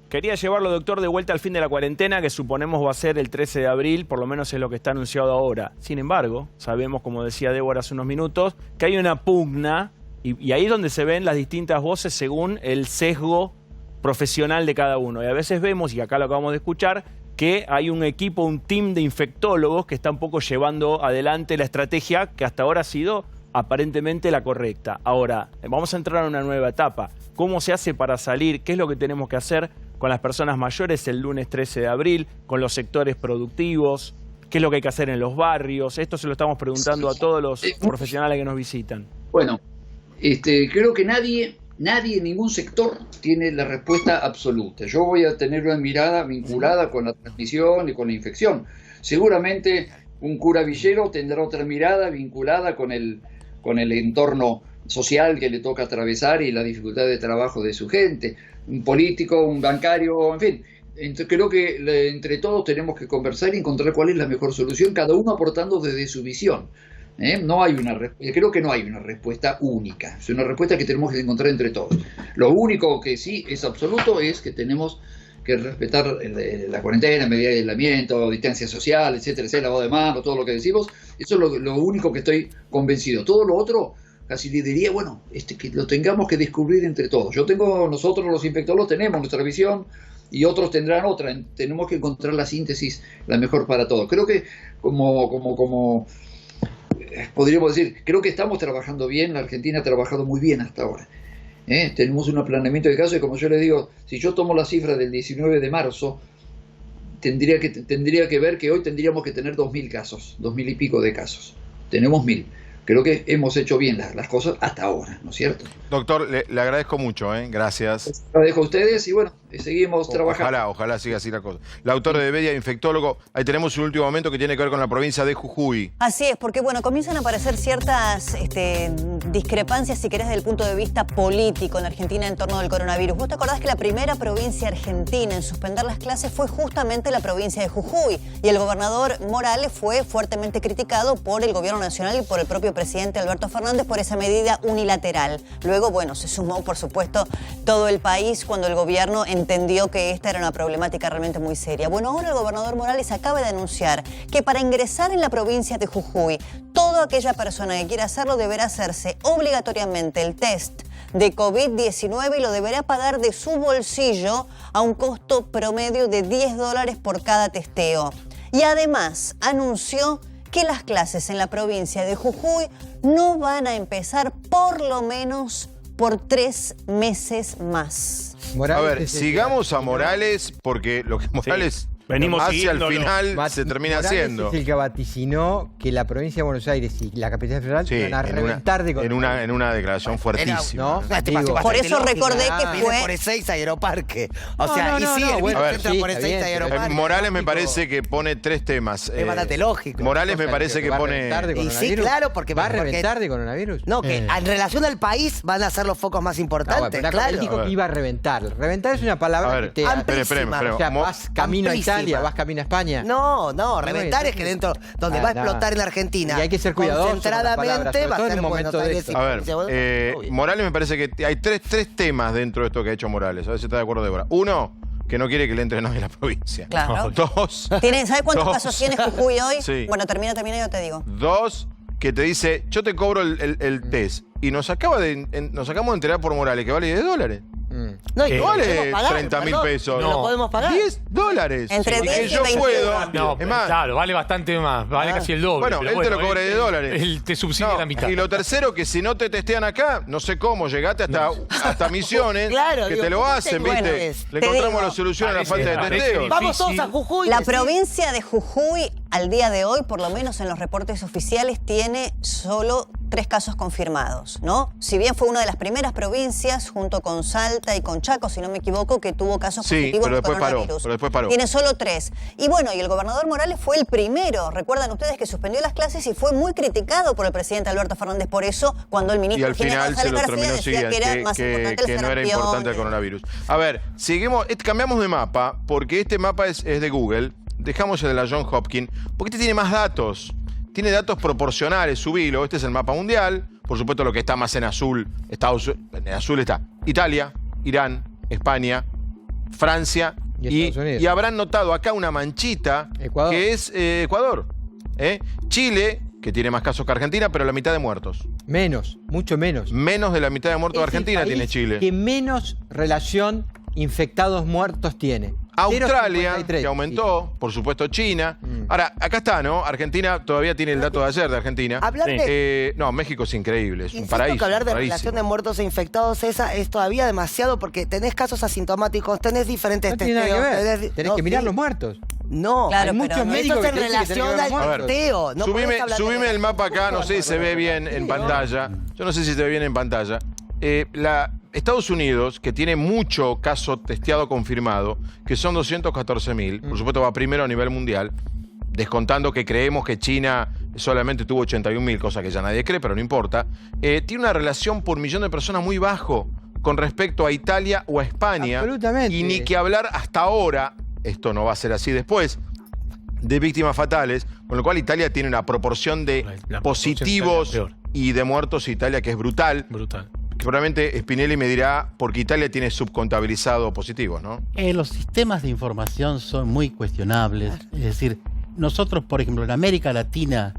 Quería llevarlo, doctor, de vuelta al fin de la cuarentena, que suponemos va a ser el 13 de abril, por lo menos es lo que está anunciado ahora. Sin embargo, sabemos, como decía Débora hace unos minutos, que hay una pugna, y ahí es donde se ven las distintas voces según el sesgo profesional de cada uno. Y a veces vemos, y acá lo acabamos de escuchar, que hay un equipo, un team de infectólogos que está un poco llevando adelante la estrategia que hasta ahora ha sido aparentemente la correcta. Ahora, vamos a entrar a una nueva etapa. ¿Cómo se hace para salir? ¿Qué es lo que tenemos que hacer con las personas mayores el lunes 13 de abril? ¿Con los sectores productivos? ¿Qué es lo que hay que hacer en los barrios? Esto se lo estamos preguntando a todos los profesionales que nos visitan. Bueno, creo que nadie en ningún sector tiene la respuesta absoluta. Yo voy a tener una mirada vinculada con la transmisión y con la infección. Seguramente un cura villero tendrá otra mirada vinculada con el entorno social que le toca atravesar y la dificultad de trabajo de su gente. Un político, un bancario, en fin. Creo que entre todos tenemos que conversar y encontrar cuál es la mejor solución, cada uno aportando desde su visión. Creo que no hay una respuesta única, es una respuesta que tenemos que encontrar entre todos. Lo único que sí es absoluto es que tenemos que respetar la cuarentena, medidas de aislamiento, distancia social, etcétera, lavado de manos, todo lo que decimos. Eso es lo único que estoy convencido. Todo lo otro casi le diría, que lo tengamos que descubrir entre todos. Nosotros los infectólogos tenemos nuestra visión y otros tendrán otra. Tenemos que encontrar la síntesis, la mejor para todos. Creo que como podríamos decir, creo que estamos trabajando bien, la Argentina ha trabajado muy bien hasta ahora. Tenemos un aplanamiento de casos y como yo les digo, si yo tomo la cifra del 19 de marzo, tendría que ver que hoy tendríamos que tener 2.000 casos, 2.000 y pico de casos. Tenemos 1.000. Creo que hemos hecho bien las cosas hasta ahora, ¿no es cierto? Doctor, le agradezco mucho, gracias. Les agradezco a ustedes y bueno, seguimos trabajando. Ojalá siga así la cosa. La autora de Bedia, infectólogo, ahí tenemos un último momento que tiene que ver con la provincia de Jujuy. Así es, porque bueno, comienzan a aparecer ciertas discrepancias, si querés, desde el punto de vista político en Argentina en torno del coronavirus. ¿Vos te acordás que la primera provincia argentina en suspender las clases fue justamente la provincia de Jujuy? Y el gobernador Morales fue fuertemente criticado por el gobierno nacional y por el propio presidente Alberto Fernández por esa medida unilateral. Luego, bueno, se sumó, por supuesto, todo el país cuando el gobierno entendió que esta era una problemática realmente muy seria. Bueno, ahora el gobernador Morales acaba de anunciar que para ingresar en la provincia de Jujuy, toda aquella persona que quiera hacerlo deberá hacerse obligatoriamente el test de COVID-19 y lo deberá pagar de su bolsillo a un costo promedio de $10 por cada testeo. Y además anunció que las clases en la provincia de Jujuy no van a empezar por lo menos por 3 meses más. A ver, sigamos a Morales, porque lo que Morales venimos hacia el final se termina Morales haciendo. Es el que vaticinó que la provincia de Buenos Aires y la capital federal iban a reventar de coronavirus. en una declaración fuertísima. Por eso recordé que fue por Ezeiza Aeroparque. O sea, el virus entra por Ezeiza Aeroparque. Morales me parece que pone 3 temas. Es bastante lógico. Morales me parece que pone... Y sí, claro, porque va a reventar de coronavirus. No, que en relación al país van a ser los focos más importantes, claro. Él dijo que iba a reventar. Reventar es una palabra que te... Espera. O sea, vas camino a Italia, vas camino a España. No, reventar es que dentro, donde va a explotar en la Argentina, y hay que ser cuidadoso concentradamente va a ser Buenos Aires. A ver, Morales me parece que hay tres temas dentro de esto que ha hecho Morales. A ver si está de acuerdo, Débora. Uno, que no quiere que le entre nadie a la provincia. Claro. 2. ¿Sabes cuántos casos tiene Jujuy hoy? Sí. Bueno, termina y yo te digo. 2, que te dice, yo te cobro el test. Y nos acabamos de enterar por Morales que vale $10. No, y vale pagar, 30.000 pesos. No lo podemos pagar. $10. Entre y 10 que y yo 20 puedo. No, es más, claro, vale bastante más, vale casi el doble. Bueno, pero él te lo cobra $10. Él te subsidia la mitad. Y lo tercero, que si no te testean acá, no sé cómo, llegaste hasta Misiones, Claro, que digo, te lo hacen, bueno, ¿viste? Le te encontramos digo, la solución a la falta de testeo. Vamos todos a Jujuy. La provincia de Jujuy, al día de hoy, por lo menos en los reportes oficiales, tiene solo 3 casos confirmados, ¿no? Si bien fue una de las primeras provincias, junto con Salta y con Chaco, si no me equivoco, que tuvo casos positivos pero de después coronavirus. pero después paró. Tiene solo 3. Y bueno, y el gobernador Morales fue el primero. Recuerdan ustedes que suspendió las clases y fue muy criticado por el presidente Alberto Fernández por eso, cuando el ministro Y al final se lo García terminó decía siguiendo, que era más importante que el no era sarampión. importante el coronavirus. A ver, cambiamos de mapa, porque este mapa es de Google. Dejamos el de la Johns Hopkins, porque este tiene más datos. Tiene datos proporcionales, subilo. Este es el mapa mundial. Por supuesto, lo que está más en azul, en azul está Italia, Irán, España, Francia y habrán notado acá una manchita Ecuador. Que es Ecuador. Chile, que tiene más casos que Argentina, pero la mitad de muertos. Menos, mucho menos. Menos de la mitad de muertos de Argentina tiene Chile. Que menos relación infectados muertos tiene. Australia, 0,53. que aumentó, por supuesto China. Ahora, acá está, ¿no? Argentina todavía tiene el dato de ayer de Argentina. No, México es increíble, es un paraíso. Que hablar de rarísimo. relación de muertos e infectados es todavía demasiado porque tenés casos asintomáticos, tenés diferentes No tiene nada que ver. Tenés que mirar los muertos. No, claro, hay muchos médicos eso que es en dicen que tienen relación que ver con al muertos. testeo. No podés hablar de subime el mapa acá, no sé si se ve bien en pantalla. Yo no sé si se ve bien en pantalla. Estados Unidos, que tiene mucho caso testeado confirmado, que son 214.000, por supuesto va primero a nivel mundial, descontando que creemos que China solamente tuvo 81.000, cosa que ya nadie cree, pero no importa, tiene una relación por millón de personas muy bajo con respecto a Italia o a España. Absolutamente. Y ni que hablar hasta ahora, esto no va a ser así después, de víctimas fatales, con lo cual Italia tiene una proporción de La positivos proporción y de muertos Italia que es brutal. Que probablemente Spinelli me dirá, porque Italia tiene subcontabilizado positivos, ¿no? Los sistemas de información son muy cuestionables. Es decir, nosotros, por ejemplo, en América Latina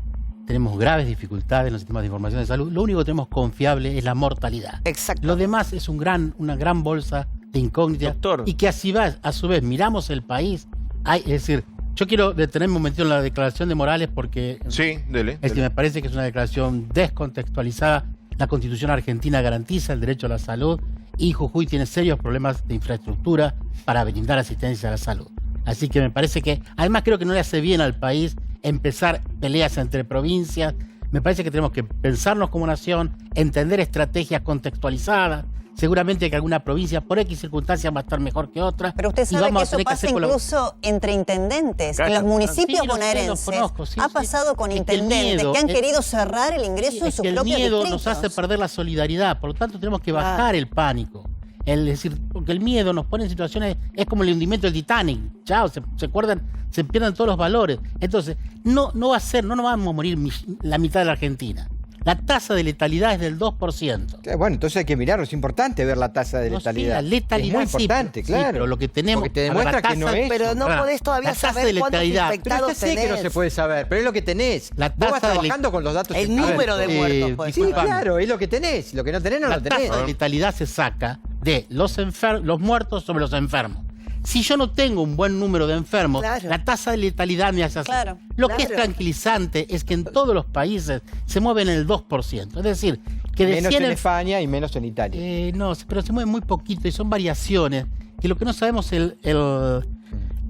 tenemos graves dificultades en los sistemas de información de salud. Lo único que tenemos confiable es la mortalidad. Exacto. Lo demás es una gran bolsa de incógnitas. Doctor. Y que así va, a su vez, miramos el país, es decir, Yo quiero detenerme un momentito en la declaración de Morales porque sí, dele. Me parece que es una declaración descontextualizada. La Constitución argentina garantiza el derecho a la salud y Jujuy tiene serios problemas de infraestructura para brindar asistencia a la salud. Así que me parece que, además creo que no le hace bien al país empezar peleas entre provincias. Me parece que tenemos que pensarnos como nación, entender estrategias contextualizadas. Seguramente que alguna provincia, por X circunstancias, va a estar mejor que otra. Pero usted sabe que eso pasa incluso entre intendentes. En los municipios bonaerenses ha pasado con intendentes que han querido cerrar el ingreso en sus propios distritos. El miedo nos hace perder la solidaridad. Por lo tanto, tenemos que bajar el pánico. Es decir, porque el miedo nos pone en situaciones, es como el hundimiento del Titanic. Chao, se acuerdan, se pierden todos los valores. Entonces, no nos vamos a morir la mitad de la Argentina. La tasa de letalidad es del 2%. Bueno, entonces hay que mirarlo, es importante ver la tasa de letalidad. Sí, la letalidad es muy importante, claro. Sí, pero lo que tenemos... Porque te demuestra que no es... Pero no podés todavía saber cuántos infectados tenés. Sé que no se puede saber, pero es lo que tenés. La Vos vas trabajando con los datos. El número de muertos, pues. Sí, claro, es lo que tenés. Lo que no tenés, no lo tenés. La tasa de letalidad se saca de los muertos sobre los enfermos. Si yo no tengo un buen número de enfermos, la tasa de letalidad me hace así. Lo que es tranquilizante es que en todos los países se mueve en el 2%. Es decir, que de menos en España y menos en Italia. No, pero se mueve muy poquito y son variaciones que lo que no sabemos el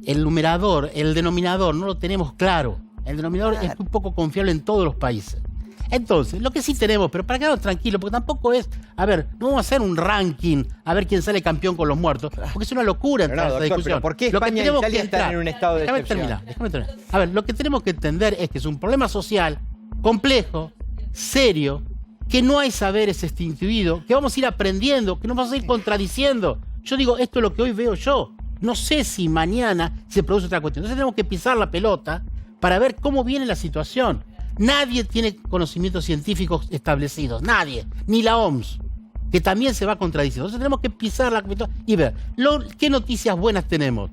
numerador, el denominador, no lo tenemos claro. El denominador es un poco confiable en todos los países. Entonces, lo que sí tenemos, pero para quedarnos tranquilos, porque tampoco es, no vamos a hacer un ranking a ver quién sale campeón con los muertos, porque es una locura entrar en esta discusión. ¿Pero por qué España y Italia están en un estado de excepción? Déjame terminar. A ver, lo que tenemos que entender es que es un problema social complejo, serio, que no hay saberes extinguidos, que vamos a ir aprendiendo, que nos vamos a ir contradiciendo. Yo digo, esto es lo que hoy veo yo. No sé si mañana se produce otra cuestión. Entonces tenemos que pisar la pelota para ver cómo viene la situación. Nadie tiene conocimientos científicos establecidos, nadie, ni la OMS, que también se va contradiciendo. Entonces tenemos que pisar la pelota y ver qué noticias buenas tenemos.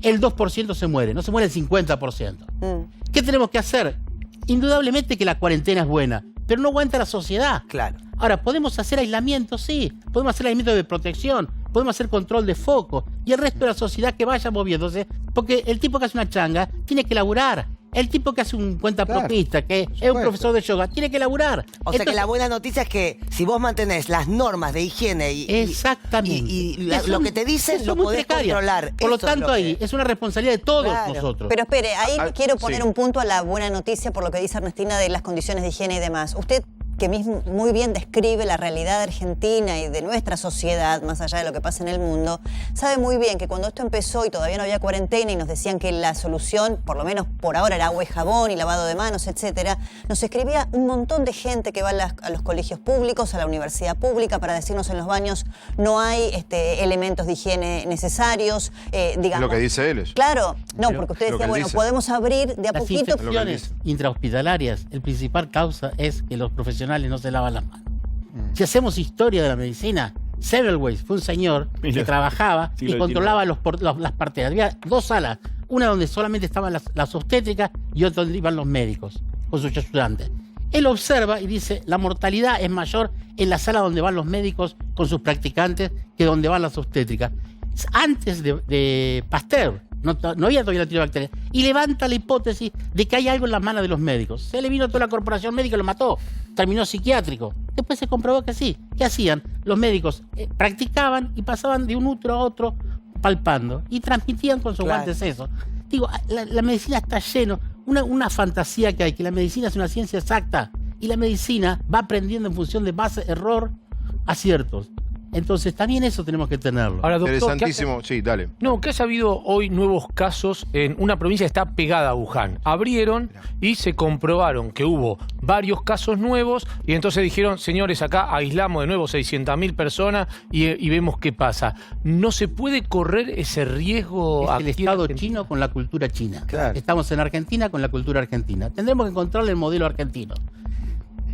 El 2% se muere, no se muere el 50%. ¿Qué tenemos que hacer? Indudablemente que la cuarentena es buena, pero no aguanta la sociedad. Claro. Ahora, ¿podemos hacer aislamiento? Sí. Podemos hacer aislamiento de protección, podemos hacer control de foco y el resto de la sociedad que vaya moviéndose, porque el tipo que hace una changa tiene que laburar. El tipo que hace un cuentapropista, que es un profesor de yoga, tiene que laburar. O sea que la buena noticia es que si vos mantenés las normas de higiene y lo que te dicen, lo podés controlar. Por lo tanto, ahí es una responsabilidad de todos nosotros. Pero espere, ahí quiero poner un punto a la buena noticia por lo que dice Ernestina de las condiciones de higiene y demás. Usted, que mismo muy bien describe la realidad de Argentina y de nuestra sociedad, más allá de lo que pasa en el mundo, sabe muy bien que cuando esto empezó y todavía no había cuarentena y nos decían que la solución, por lo menos por ahora, era agua y jabón y lavado de manos, etcétera, nos escribía un montón de gente que va a los colegios públicos, a la universidad pública, para decirnos en los baños no hay elementos de higiene necesarios, digamos. Lo que dice él es. Claro, no, porque usted decía, bueno, podemos abrir de a poquito. Las infecciones intrahospitalarias, el principal causa es que los profesionales no se lavan las manos. Si hacemos historia de la medicina, Semmelweis fue un señor que trabajaba y controlaba las parteras. Había dos salas, una donde solamente estaban las obstétricas y otra donde iban los médicos con sus ayudantes. Él observa y dice, la mortalidad es mayor en la sala donde van los médicos con sus practicantes que donde van las obstétricas. Antes de Pasteur, no había todavía la tirobacteria, y levanta la hipótesis de que hay algo en las manos de los médicos. Se le vino toda la corporación médica y lo mató, terminó psiquiátrico. Después se comprobó que sí. ¿Qué hacían? Los médicos practicaban y pasaban de un útero a otro palpando y transmitían con sus guantes eso. Digo, la medicina está lleno, una fantasía que hay, que la medicina es una ciencia exacta y la medicina va aprendiendo en función de base, error, aciertos. Entonces, también eso tenemos que tenerlo. Ahora, doctor, interesantísimo, sí, dale. No, que ha habido hoy nuevos casos en una provincia que está pegada a Wuhan. Abrieron y se comprobaron que hubo varios casos nuevos y entonces dijeron, señores, acá aislamos de nuevo 600.000 personas y vemos qué pasa. ¿No se puede correr ese riesgo? Es el Estado chino con la cultura china. Claro. Estamos en Argentina con la cultura argentina. Tendremos que encontrarle el modelo argentino.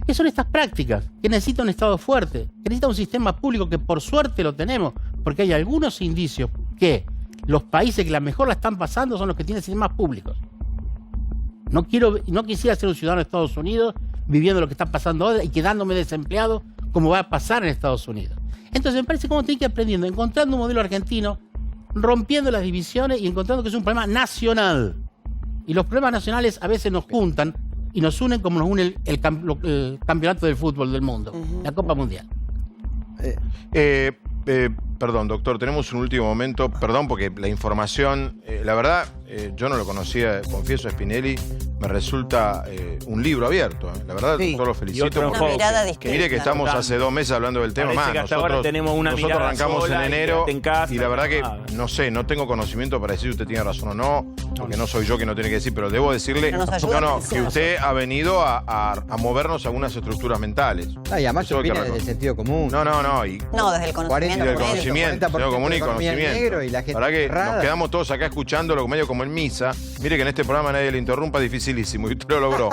¿Qué son estas prácticas? Que necesita un Estado fuerte, que necesita un sistema público que por suerte lo tenemos, porque hay algunos indicios que los países que mejor la están pasando son los que tienen sistemas públicos. No quisiera ser un ciudadano de Estados Unidos viviendo lo que está pasando ahora y quedándome desempleado como va a pasar en Estados Unidos. Entonces me parece que vamos a tener que ir aprendiendo, encontrando un modelo argentino, rompiendo las divisiones y encontrando que es un problema nacional. Y los problemas nacionales a veces nos juntan y nos unen como nos une el campeonato de fútbol del mundo, la Copa Mundial. Perdón, doctor, tenemos un último momento. Perdón, porque la información, la verdad, yo no lo conocía, confieso, Spinelli, me resulta un libro abierto. La verdad, doctor, lo felicito. Una mirada distinta. Mire que estamos hace 2 meses hablando del tema. Parece que hasta ahora tenemos una nosotros mirada arrancamos sola en enero en casa, y la verdad que, no sé, no tengo conocimiento para decir si usted tiene razón o no, porque no soy yo que no tiene que decir, pero debo decirle que usted ha venido a movernos algunas estructuras mentales. Y además se opina desde el sentido común. No, desde el conocimiento. Del conocimiento, sentido común y conocimiento. Y la gente la verdad que nos quedamos todos acá escuchándolo medio como en misa. Mire que en este programa nadie le interrumpa, dificilísimo, y usted lo logró.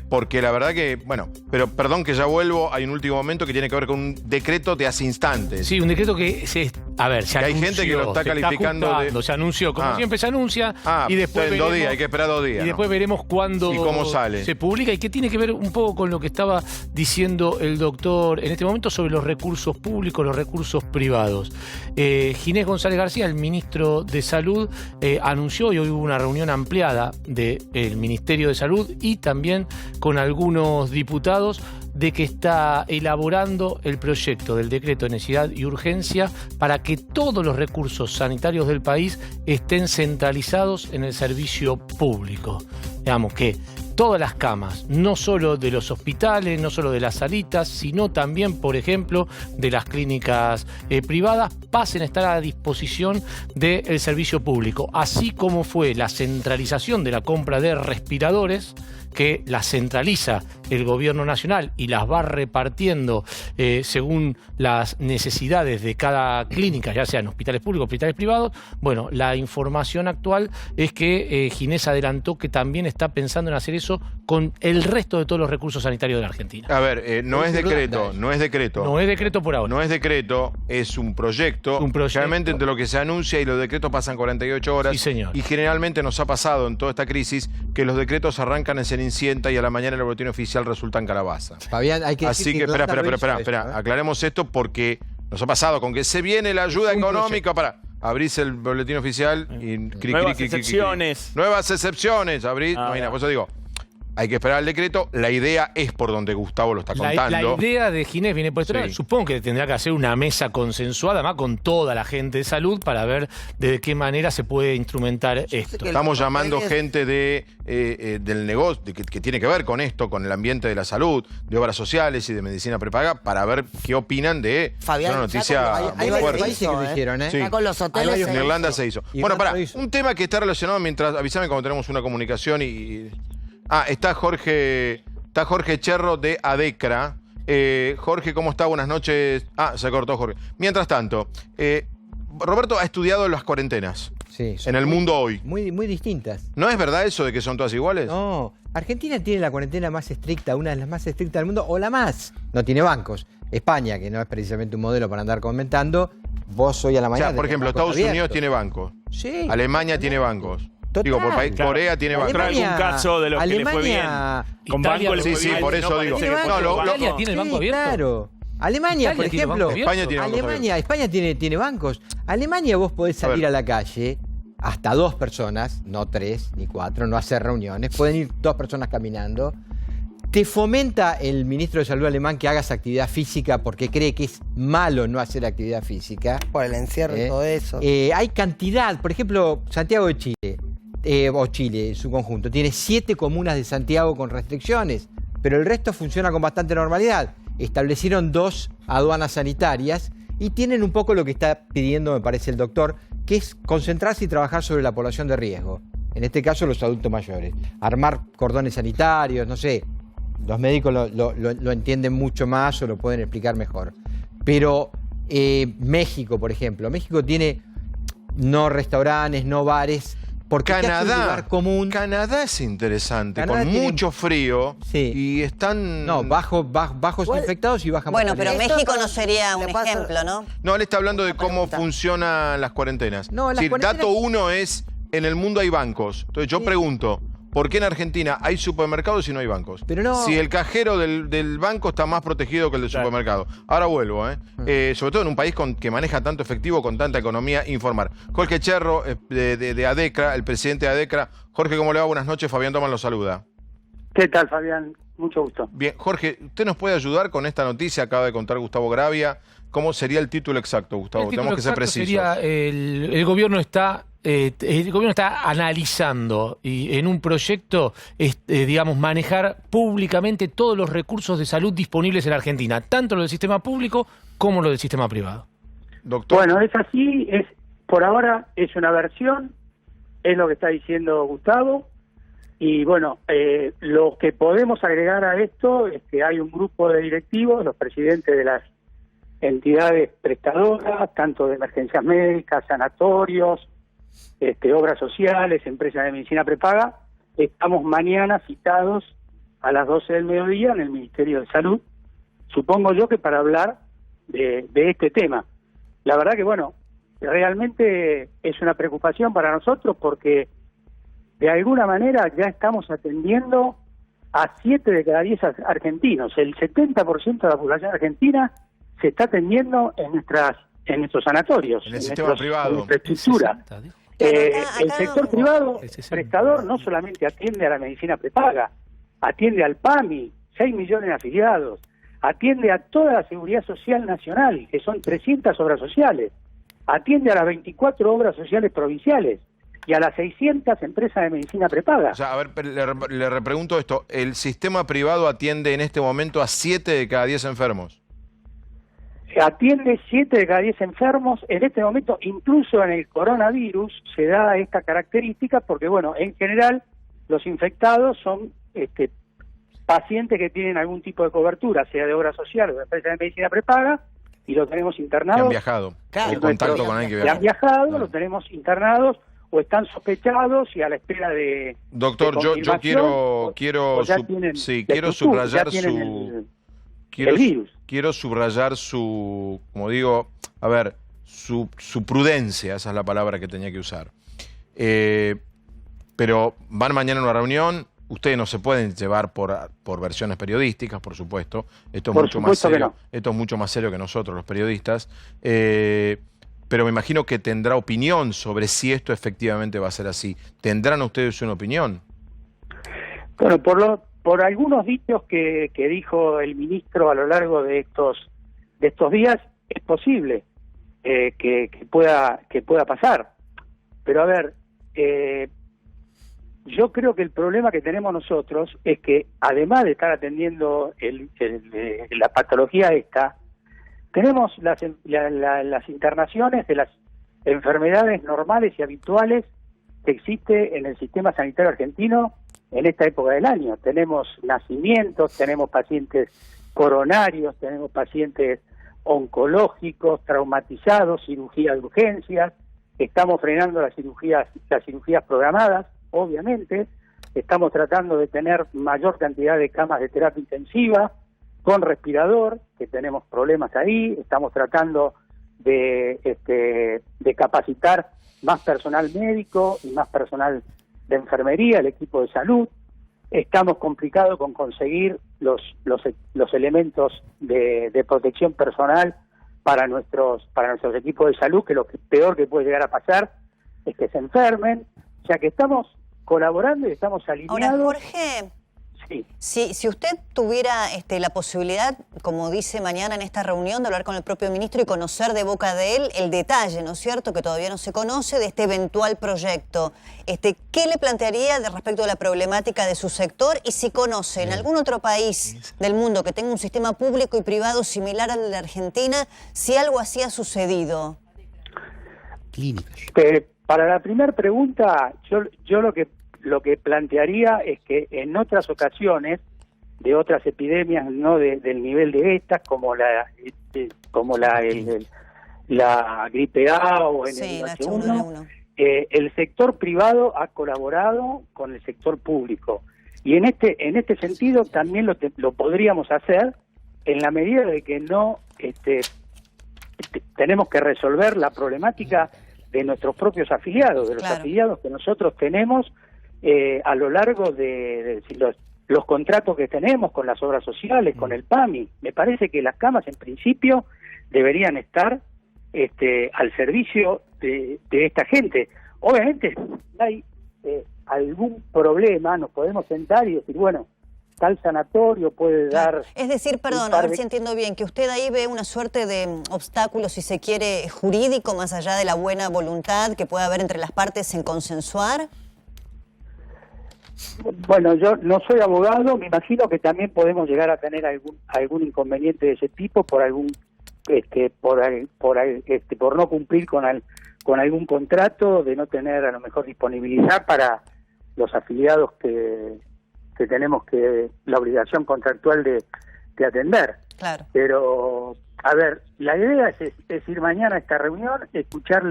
Porque la verdad que, bueno, pero perdón que ya vuelvo, hay un último momento que tiene que ver con un decreto de hace instantes. Sí, un decreto que se anunció, hay gente que lo está calificando se anunció, como siempre se anuncia, y después en 2 días, hay que esperar 2 días. Y después veremos cuándo y cómo sale. Se publica, y que tiene que ver un poco con lo que estaba diciendo el doctor en este momento sobre los recursos públicos, los recursos privados. Ginés González García, el ministro de Salud, anunció, y hoy hubo una reunión ampliada del Ministerio de Salud y también con algunos diputados, de que está elaborando el proyecto del decreto de necesidad y urgencia para que todos los recursos sanitarios del país estén centralizados en el servicio público. Digamos que todas las camas, no solo de los hospitales, no solo de las salitas, sino también, por ejemplo, de las clínicas privadas, pasen a estar a disposición del servicio público. Así como fue la centralización de la compra de respiradores, que la centraliza el gobierno nacional y las va repartiendo según las necesidades de cada clínica, ya sean hospitales públicos, hospitales privados. Bueno, la información actual es que Ginés adelantó que también está pensando en hacer eso con el resto de todos los recursos sanitarios de la Argentina. A ver, no es decreto. No es decreto por ahora. No es decreto, es un proyecto. Generalmente entre lo que se anuncia y los decretos pasan 48 horas. Sí, señor. Y generalmente nos ha pasado en toda esta crisis que los decretos arrancan en Cenicienta y a la mañana en el boletín oficial resultan calabaza. Fabián, hay que Así que, espera, aclaremos esto porque nos ha pasado con que se viene la ayuda económica para... Abrís el boletín oficial y... Nuevas excepciones. Nuevas excepciones, abrís... Imagina, por eso digo... Hay que esperar el decreto. La idea es por donde Gustavo lo está contando. La idea de Ginés viene por esto. Sí. Supongo que tendrá que hacer una mesa consensuada, además con toda la gente de salud, para ver de qué manera se puede instrumentar esto. Estamos llamando gente del negocio, que tiene que ver con esto, con el ambiente de la salud, de obras sociales y de medicina prepaga, para ver qué opinan de una noticia muy fuerte. Hay países que lo hicieron, Sí. Con los hoteles. En Irlanda se hizo. Bueno, un tema que está relacionado, mientras avísame cuando tenemos una comunicación y... está Jorge Cherro de ADECRA. Jorge, ¿cómo está? Buenas noches. Se cortó Jorge. Mientras tanto, Roberto ha estudiado las cuarentenas en el mundo hoy. Muy distintas. ¿No es verdad eso de que son todas iguales? No. Argentina tiene la cuarentena más estricta, una de las más estrictas del mundo, o la más. No tiene bancos. España, que no es precisamente un modelo para andar comentando, vos hoy a la mañana... O sea, por ejemplo, Estados Unidos tiene bancos. Sí. Alemania tiene bancos. Total. Digo, por país, Corea tiene bancos. Algún caso de los que le fue bien. Con banco le fue bien. Sí, por eso digo. ¿Italia tiene el banco abierto? Claro. Alemania, por ejemplo. España tiene bancos. Alemania vos podés salir a la calle, hasta 2 personas, no 3 ni 4, no hacer reuniones. Pueden ir 2 personas caminando. Te fomenta el ministro de Salud alemán que hagas actividad física porque cree que es malo no hacer actividad física. Por el encierro y todo eso. Hay cantidad. Por ejemplo, Santiago de Chile, o Chile en su conjunto, tiene 7 comunas de Santiago con restricciones, pero el resto funciona con bastante normalidad. Establecieron 2 aduanas sanitarias y tienen un poco lo que está pidiendo, me parece, el doctor, que es concentrarse y trabajar sobre la población de riesgo. En este caso, los adultos mayores. Armar cordones sanitarios, no sé. Los médicos lo entienden mucho más o lo pueden explicar mejor. Pero México, por ejemplo. México tiene no restaurantes, no bares. Porque Canadá, es un lugar común. Canadá es interesante, Canadá con tiene mucho frío. Sí. Y están... No, bajos infectados y baja Bueno, mortalidad. pero México no sería un ejemplo, ¿no? No, él está hablando de cómo funcionan las cuarentenas. No, las cuarentenas... Dato 1 es, en el mundo hay bancos. Entonces yo pregunto, ¿por qué en Argentina hay supermercados y no hay bancos? Pero no... Si el cajero del banco está más protegido que el del supermercado. Ahora vuelvo, sobre todo en un país que maneja tanto efectivo, con tanta economía informal. Jorge Cherro, de ADECRA, el presidente de ADECRA. Jorge, ¿cómo le va? Buenas noches. Fabián Doman lo saluda. ¿Qué tal, Fabián? Mucho gusto. Bien, Jorge, ¿usted nos puede ayudar con esta noticia? Acaba de contar Gustavo Gravia. ¿Cómo sería el título exacto, Gustavo? Tenemos que ser precisos. Sería el gobierno está analizando y en un proyecto, digamos, manejar públicamente todos los recursos de salud disponibles en Argentina, tanto lo del sistema público como lo del sistema privado. Doctor. Bueno, es así, por ahora es una versión, es lo que está diciendo Gustavo, y bueno, lo que podemos agregar a esto es que hay un grupo de directivos, los presidentes de las entidades prestadoras, tanto de emergencias médicas, sanatorios, obras sociales, empresas de medicina prepaga. Estamos mañana citados a las 12 del mediodía en el Ministerio de Salud, supongo yo que para hablar de este tema. La verdad que, bueno, realmente es una preocupación para nosotros porque de alguna manera ya estamos atendiendo a 7 de cada 10 argentinos. El 70% de la población argentina se está atendiendo en nuestros sanatorios, en el sistema privado, en nuestra estructura. El sector privado prestador no solamente atiende a la medicina prepaga, atiende al PAMI, 6 millones de afiliados, atiende a toda la seguridad social nacional, que son 300 obras sociales, atiende a las 24 obras sociales provinciales y a las 600 empresas de medicina prepaga. O sea, a ver, le repregunto esto, ¿el sistema privado atiende en este momento a 7 de cada 10 enfermos? Atiende 7 de cada 10 enfermos. En este momento, incluso en el coronavirus, se da esta característica porque, bueno, en general, los infectados son pacientes que tienen algún tipo de cobertura, sea de obra social o de empresa de medicina prepaga, y los tenemos internados. Que han viajado, claro, en contacto con alguien que han viajado, los tenemos internados o están sospechados y a la espera de... Doctor, yo quiero subrayar su... Quiero subrayar su, como digo, a ver, su prudencia, esa es la palabra que tenía que usar. Pero van mañana a una reunión, ustedes no se pueden llevar por versiones periodísticas, por supuesto. Esto es mucho más serio. Esto es mucho más serio que nosotros, los periodistas. Pero me imagino que tendrá opinión sobre si esto efectivamente va a ser así. ¿Tendrán ustedes una opinión? Bueno, por algunos dichos que dijo el ministro a lo largo de estos días, es posible que pueda pasar. Pero a ver, yo creo que el problema que tenemos nosotros es que además de estar atendiendo la patología esta, tenemos las internaciones de las enfermedades normales y habituales que existe en el sistema sanitario argentino en esta época del año. Tenemos nacimientos, tenemos pacientes coronarios, tenemos pacientes oncológicos, traumatizados, cirugía de urgencias, estamos frenando las cirugías programadas, obviamente, estamos tratando de tener mayor cantidad de camas de terapia intensiva, con respirador, que tenemos problemas ahí, estamos tratando de capacitar más personal médico y más personal de enfermería, el equipo de salud. Estamos complicados con conseguir los elementos de protección personal para nuestros equipos de salud, que lo peor que puede llegar a pasar es que se enfermen. O sea que estamos colaborando y estamos alineados. Ahora, Jorge, si usted tuviera la posibilidad, como dice mañana en esta reunión, de hablar con el propio ministro y conocer de boca de él el detalle, ¿no es cierto?, que todavía no se conoce, de este eventual proyecto, ¿qué le plantearía respecto a la problemática de su sector? Y si conoce en algún otro país del mundo que tenga un sistema público y privado similar al de la Argentina, si algo así ha sucedido. Para la primera pregunta, yo lo que plantearía es que en otras ocasiones, de otras epidemias, no del nivel de estas, como la gripe A o en el H1N1, el sector privado ha colaborado con el sector público. Y en este sentido también lo podríamos hacer en la medida de que no tenemos que resolver la problemática de nuestros propios afiliados, de los afiliados que nosotros tenemos a lo largo de los contratos que tenemos con las obras sociales, con el PAMI. Me parece que las camas en principio deberían estar al servicio de esta gente. Obviamente, si hay algún problema, nos podemos sentar y decir, bueno, tal sanatorio puede dar... Es decir, perdón, a ver si entiendo bien, que usted ahí ve una suerte de obstáculo, si se quiere, jurídico, más allá de la buena voluntad que pueda haber entre las partes en consensuar. Bueno, yo no soy abogado, me imagino que también podemos llegar a tener algún inconveniente de ese tipo por por no cumplir con algún contrato, de no tener a lo mejor disponibilidad para los afiliados que tenemos la obligación contractual de atender. Claro. Pero, a ver, la idea es ir mañana a esta reunión, escuchar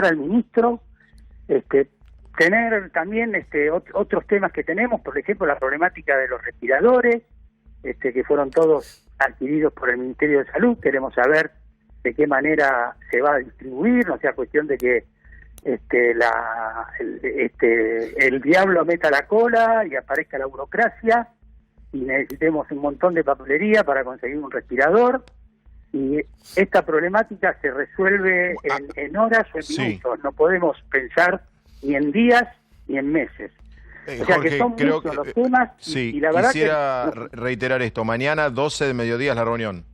al ministro, tener también otros temas que tenemos, por ejemplo, la problemática de los respiradores, que fueron todos adquiridos por el Ministerio de Salud. Queremos saber de qué manera se va a distribuir, no sea cuestión de que el diablo meta la cola y aparezca la burocracia y necesitemos un montón de papelería para conseguir un respirador, y esta problemática se resuelve en horas o en minutos. No podemos pensar ni en días ni en meses. O sea, Jorge, que son creo muchos que, los temas y la verdad quisiera que reiterar esto. Mañana 12 de mediodía es la reunión.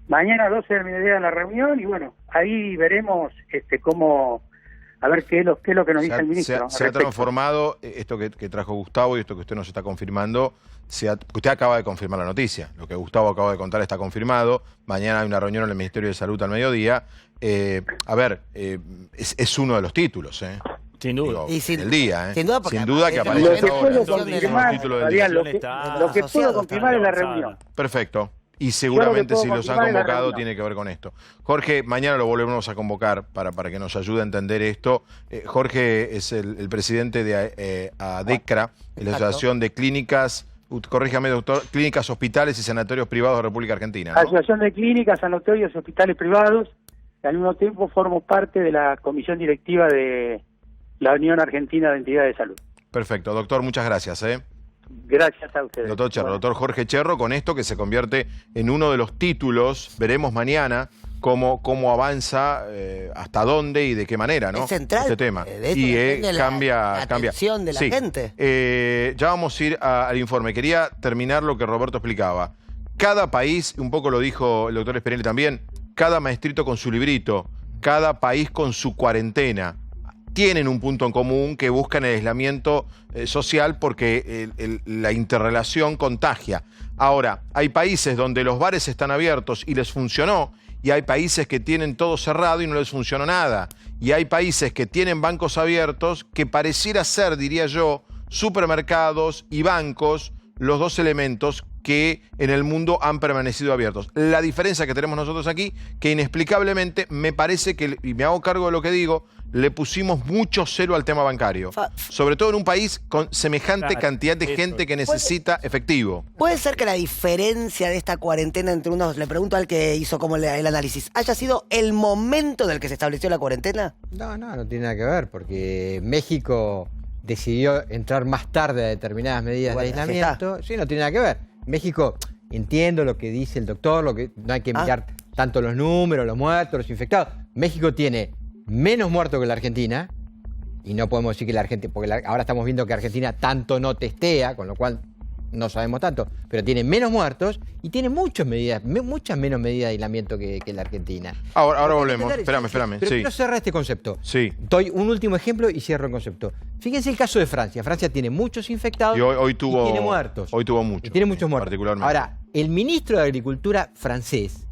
mañana 12 del mediodía en la reunión, y bueno, ahí veremos cómo, a ver qué es lo que nos dice el ministro. Se ha transformado esto que trajo Gustavo y esto que usted nos está confirmando. Usted acaba de confirmar la noticia. Lo que Gustavo acaba de contar está confirmado. Mañana hay una reunión en el Ministerio de Salud al mediodía. Es uno de los títulos, Sin duda. Del día, sin duda, sin duda que aparece ahora. Lo que puedo confirmar es la reunión. Perfecto. Y seguramente si los han convocado tiene que ver con esto. Jorge, mañana lo volvemos a convocar para que nos ayude a entender esto. Jorge es el presidente de ADECRA, la Asociación de Clínicas, corríjame doctor, Clínicas, Hospitales y Sanatorios Privados de República Argentina, ¿no? Asociación de Clínicas, Sanatorios y Hospitales Privados. Y al mismo tiempo formo parte de la comisión directiva de la Unión Argentina de Entidades de Salud. Perfecto, doctor, muchas gracias. Gracias a ustedes. Doctor Cherro, doctor Jorge Cherro, con esto que se convierte en uno de los títulos, veremos mañana cómo avanza, hasta dónde y de qué manera, ¿no? Es central. Este tema. De hecho, Y cambia. la atención de la gente. Ya vamos a ir al informe. Quería terminar lo que Roberto explicaba. Cada país, un poco lo dijo el doctor Spinelli también, cada maestrito con su librito, cada país con su cuarentena. Tienen un punto en común, que buscan el aislamiento social porque la interrelación contagia. Ahora, hay países donde los bares están abiertos y les funcionó, y hay países que tienen todo cerrado y no les funcionó nada. Y hay países que tienen bancos abiertos que pareciera ser, diría yo, supermercados y bancos, los dos elementos que en el mundo han permanecido abiertos. La diferencia que tenemos nosotros aquí, que inexplicablemente me parece que, y me hago cargo de lo que digo, le pusimos mucho cero al tema bancario. Sobre todo en un país con semejante cantidad de gente que necesita efectivo. ¿Puede ser que la diferencia de esta cuarentena entre unos, le pregunto al que hizo como el análisis, haya sido el momento en el que se estableció la cuarentena? No tiene nada que ver, porque México decidió entrar más tarde a determinadas medidas de aislamiento. Sí, no tiene nada que ver. México, entiendo lo que dice el doctor, no hay que mirar tanto los números, los muertos, los infectados. México tiene menos muertos que la Argentina, y no podemos decir que la Argentina, porque ahora estamos viendo que Argentina tanto no testea, con lo cual no sabemos tanto, pero tiene menos muertos y tiene muchas menos medidas de aislamiento que la Argentina. Ahora volvemos. Espérame. Pero quiero cerrar este concepto. Sí. Doy un último ejemplo y cierro el concepto. Fíjense el caso de Francia. Francia tiene muchos infectados y y tiene muertos. Hoy tuvo muchos. Y tiene muchos muertos. Particularmente. Ahora, el ministro de Agricultura francés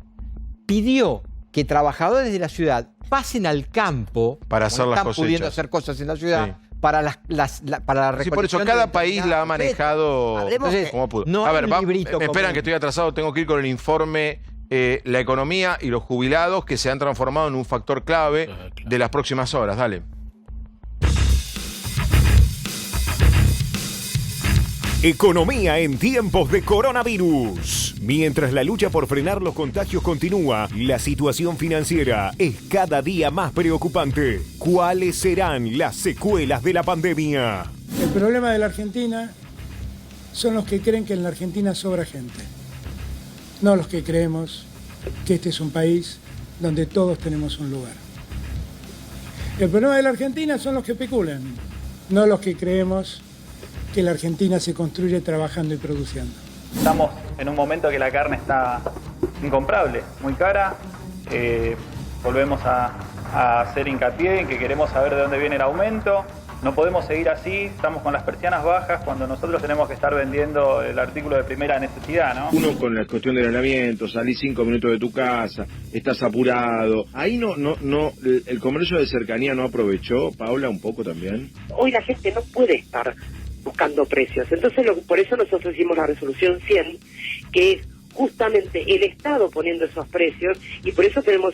pidió que trabajadores de la ciudad pasen al campo para hacer las cosechas. Están pudiendo hacer cosas en la ciudad. Para la recolección. Sí, por eso cada país la ha manejado como pudo. No, a ver, me esperan común. que estoy atrasado, tengo que ir con el informe. La economía y los jubilados, que se han transformado en un factor clave de las próximas horas. Dale. Economía en tiempos de coronavirus. Mientras la lucha por frenar los contagios continúa, la situación financiera es cada día más preocupante. ¿Cuáles serán las secuelas de la pandemia? El problema de la Argentina son los que creen que en la Argentina sobra gente. No los que creemos que este es un país donde todos tenemos un lugar. El problema de la Argentina son los que especulan, no los que creemos que la Argentina se construye trabajando y produciendo. Estamos en un momento que la carne está incomprable, muy cara. Volvemos a hacer hincapié en que queremos saber de dónde viene el aumento. No podemos seguir así, estamos con las persianas bajas cuando nosotros tenemos que estar vendiendo el artículo de primera necesidad, ¿no? Uno con la cuestión del aislamiento, salís 5 minutos de tu casa, estás apurado. Ahí el comercio de cercanía no aprovechó, Paula, un poco también. Hoy la gente no puede estar buscando precios. Entonces, por eso nosotros hicimos la resolución 100, que es justamente el Estado poniendo esos precios, y por eso tenemos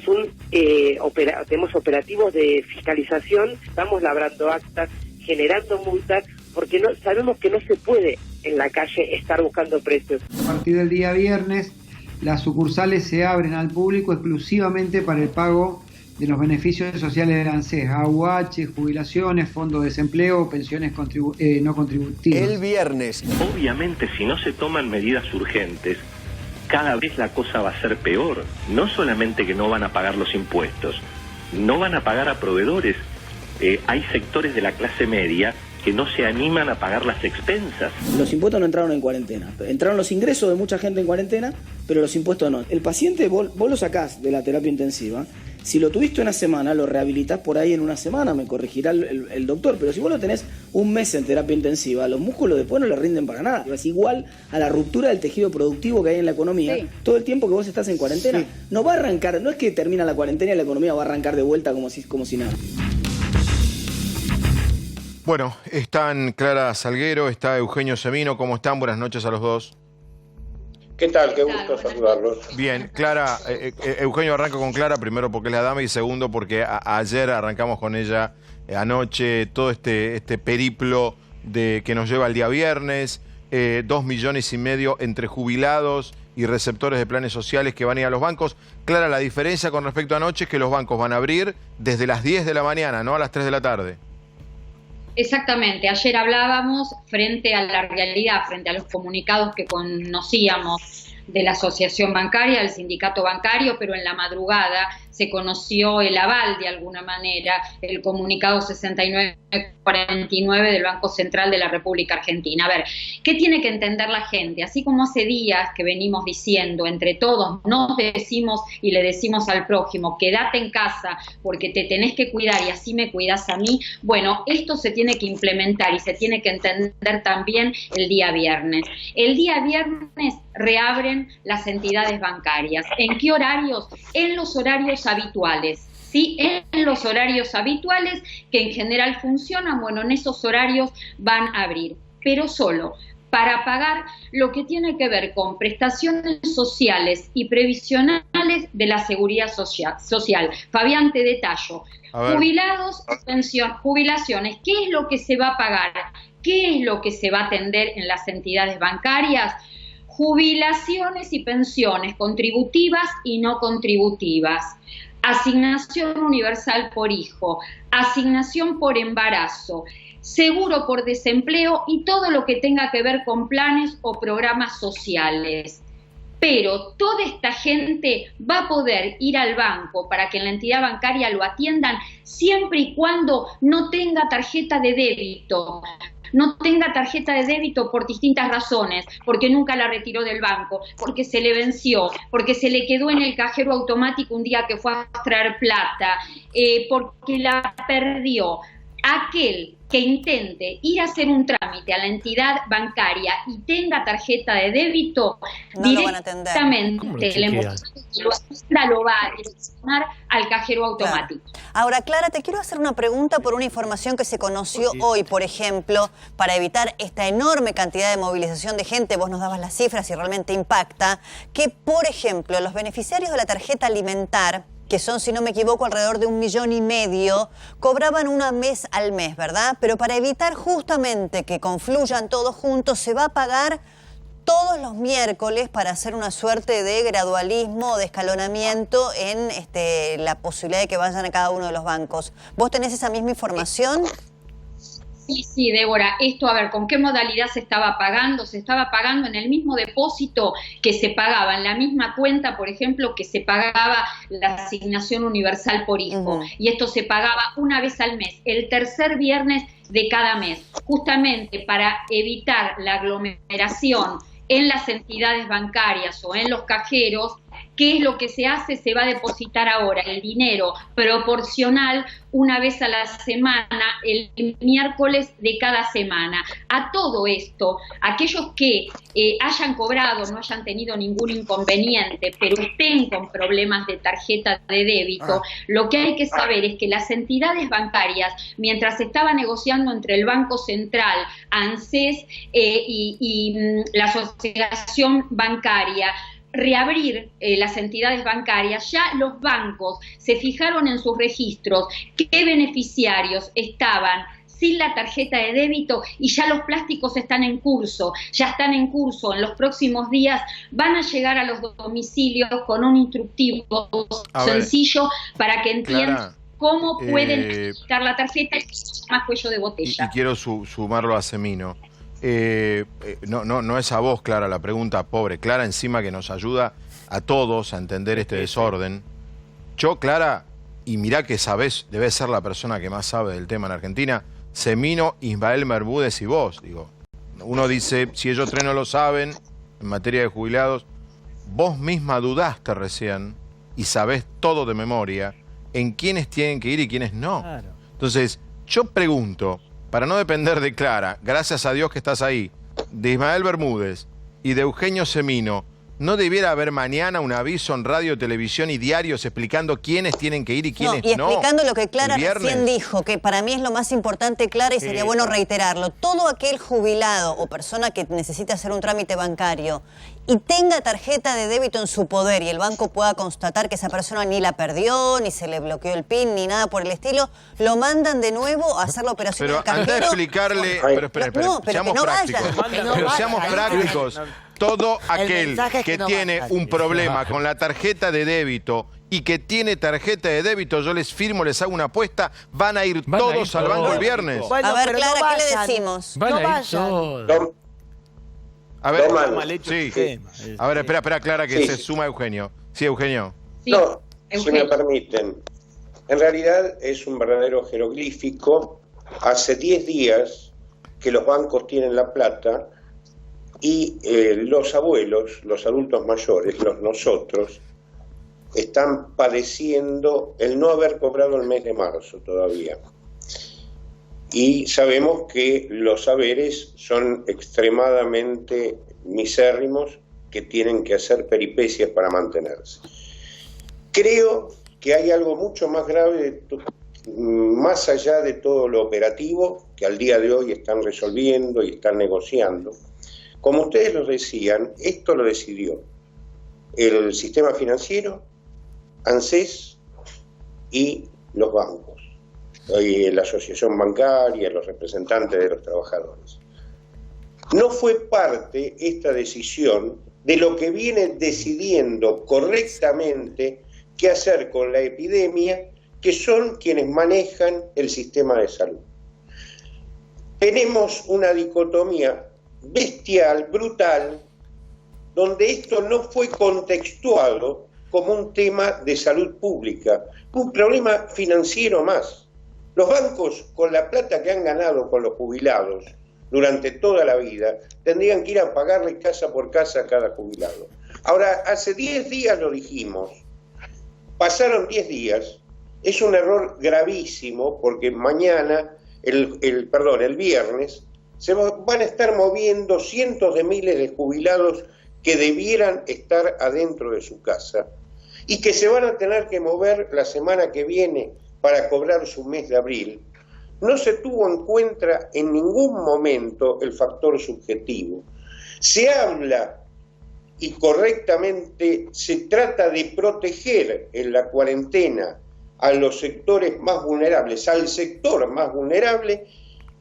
tenemos operativos de fiscalización, estamos labrando actas, generando multas, porque sabemos que no se puede en la calle estar buscando precios. A partir del día viernes, las sucursales se abren al público exclusivamente para el pago de los beneficios sociales del ANSES, AUH, jubilaciones, fondos de desempleo, pensiones no contributivas. El viernes. Obviamente, si no se toman medidas urgentes, cada vez la cosa va a ser peor. No solamente que no van a pagar los impuestos, no van a pagar a proveedores. Hay sectores de la clase media que no se animan a pagar las expensas. Los impuestos no entraron en cuarentena. Entraron los ingresos de mucha gente en cuarentena, pero los impuestos no. El paciente, vos lo sacás de la terapia intensiva. Si lo tuviste una semana, lo rehabilitás por ahí en una semana, me corregirá el doctor. Pero si vos lo tenés un mes en terapia intensiva, los músculos después no le rinden para nada. Es igual a la ruptura del tejido productivo que hay en la economía. Sí. Todo el tiempo que vos estás en cuarentena, no va a arrancar, no es que termina la cuarentena y la economía va a arrancar de vuelta como si nada. Bueno, están Clara Salguero, está Eugenio Semino. ¿Cómo están? Buenas noches a los dos. ¿Qué tal? Qué gusto saludarlos. Bien, Clara, Eugenio, arranco con Clara, primero porque es la dama y segundo porque ayer arrancamos con ella anoche todo este periplo que nos lleva el día viernes, 2,5 millones entre jubilados y receptores de planes sociales que van a ir a los bancos. Clara, la diferencia con respecto a anoche es que los bancos van a abrir desde las 10 de la mañana, no a las 3 de la tarde. Exactamente, ayer hablábamos frente a la realidad, frente a los comunicados que conocíamos de la asociación bancaria, del sindicato bancario, pero en la madrugada se conoció el aval de alguna manera, el comunicado 6949 del Banco Central de la República Argentina. A ver, ¿qué tiene que entender la gente? Así como hace días que venimos diciendo entre todos, nos decimos y le decimos al prójimo, quédate en casa porque te tenés que cuidar y así me cuidas a mí. Bueno, esto se tiene que implementar y se tiene que entender también el día viernes. El día viernes reabren las entidades bancarias. ¿En qué horarios? En los horarios habituales. ¿Sí? En los horarios habituales que en general funcionan, bueno, en esos horarios van a abrir, pero solo para pagar lo que tiene que ver con prestaciones sociales y previsionales de la seguridad social. Fabián, te detallo. Jubilados, jubilaciones, ¿qué es lo que se va a pagar? ¿Qué es lo que se va a atender en las entidades bancarias? Jubilaciones y pensiones contributivas y no contributivas, asignación universal por hijo, asignación por embarazo, seguro por desempleo y todo lo que tenga que ver con planes o programas sociales. Pero toda esta gente va a poder ir al banco para que en la entidad bancaria lo atiendan siempre y cuando no tenga tarjeta de débito. No tenga tarjeta de débito por distintas razones, porque nunca la retiró del banco, porque se le venció, porque se le quedó en el cajero automático un día que fue a traer plata, porque la perdió. Aquel que intente ir a hacer un trámite a la entidad bancaria y tenga tarjeta de débito, no directamente lo va a direccionar al cajero automático. Claro. Ahora, Clara, te quiero hacer una pregunta por una información que se conoció hoy, por ejemplo, para evitar esta enorme cantidad de movilización de gente. Vos nos dabas las cifras y realmente impacta, que, por ejemplo, los beneficiarios de la tarjeta alimentar que son, si no me equivoco, alrededor de 1,5 millones, cobraban una vez al mes, ¿verdad? Pero para evitar justamente que confluyan todos juntos, se va a pagar todos los miércoles para hacer una suerte de gradualismo, de escalonamiento en la posibilidad de que vayan a cada uno de los bancos. ¿Vos tenés esa misma información? Sí, Débora, esto, a ver, ¿con qué modalidad se estaba pagando? Se estaba pagando en el mismo depósito que se pagaba, en la misma cuenta, por ejemplo, que se pagaba la asignación universal por hijo. Y esto se pagaba una vez al mes, el tercer viernes de cada mes, justamente para evitar la aglomeración en las entidades bancarias o en los cajeros. ¿Qué es lo que se hace? Se va a depositar ahora el dinero proporcional una vez a la semana, el miércoles de cada semana. A todo esto, aquellos que hayan cobrado, no hayan tenido ningún inconveniente, pero estén con problemas de tarjeta de débito, lo que hay que saber es que las entidades bancarias, mientras se estaba negociando entre el Banco Central, ANSES y la Asociación Bancaria, reabrir las entidades bancarias, ya los bancos se fijaron en sus registros qué beneficiarios estaban sin la tarjeta de débito y ya los plásticos están en curso, en los próximos días van a llegar a los domicilios con un instructivo sencillo para que entiendan cómo pueden quitar la tarjeta y más cuello de botella. Y quiero sumarlo a Semino. No es a vos, Clara, la pregunta, pobre Clara, encima que nos ayuda a todos a entender este desorden. Yo, Clara, y mirá que sabés, debes ser la persona que más sabe del tema en Argentina, Semino, Ismael Bermúdez y vos, digo. Uno dice, si ellos tres no lo saben, en materia de jubilados, vos misma dudaste recién y sabés todo de memoria en quiénes tienen que ir y quiénes no. Claro. Entonces, yo pregunto, para no depender de Clara, gracias a Dios que estás ahí, de Ismael Bermúdez y de Eugenio Semino, ¿no debiera haber mañana un aviso en radio, televisión y diarios explicando quiénes tienen que ir y quiénes no? Y explicando lo que Clara recién dijo, que para mí es lo más importante, Clara, y sería bueno reiterarlo. Todo aquel jubilado o persona que necesite hacer un trámite bancario y tenga tarjeta de débito en su poder y el banco pueda constatar que esa persona ni la perdió, ni se le bloqueó el PIN, ni nada por el estilo, lo mandan de nuevo a hacer la operación del cajero. Pero anda a explicarle... Seamos prácticos. Todo aquel que tiene un problema con la tarjeta de débito y que tiene tarjeta de débito, yo les firmo, les hago una apuesta, van a ir todos al banco el viernes. Bueno, a ver, Clara, ¿qué le decimos? Van a ir todos. A ver, sí. A ver, espera, Clara, que se suma Eugenio. Sí, Eugenio. Sí, no, si me permiten. En realidad es un verdadero jeroglífico. Hace 10 días que los bancos tienen la plata y los abuelos, los adultos mayores, nosotros, están padeciendo el no haber cobrado el mes de marzo todavía. Y sabemos que los haberes son extremadamente misérrimos, que tienen que hacer peripecias para mantenerse. Creo que hay algo mucho más grave, más allá de todo lo operativo, que al día de hoy están resolviendo y están negociando. Como ustedes lo decían, esto lo decidió el sistema financiero, ANSES y los bancos, y la asociación bancaria, los representantes de los trabajadores. No fue parte esta decisión de lo que viene decidiendo correctamente qué hacer con la epidemia, que son quienes manejan el sistema de salud. Tenemos una dicotomía bestial, brutal, donde esto no fue contextuado como un tema de salud pública, un problema financiero más. Los bancos, con la plata que han ganado con los jubilados durante toda la vida, tendrían que ir a pagarle casa por casa a cada jubilado. Ahora, hace 10 días lo dijimos, pasaron 10 días, es un error gravísimo porque mañana, el viernes, se van a estar moviendo cientos de miles de jubilados que debieran estar adentro de su casa y que se van a tener que mover la semana que viene para cobrar su mes de abril. No se tuvo en cuenta en ningún momento el factor subjetivo. Se habla y correctamente se trata de proteger en la cuarentena a los sectores más vulnerables, al sector más vulnerable,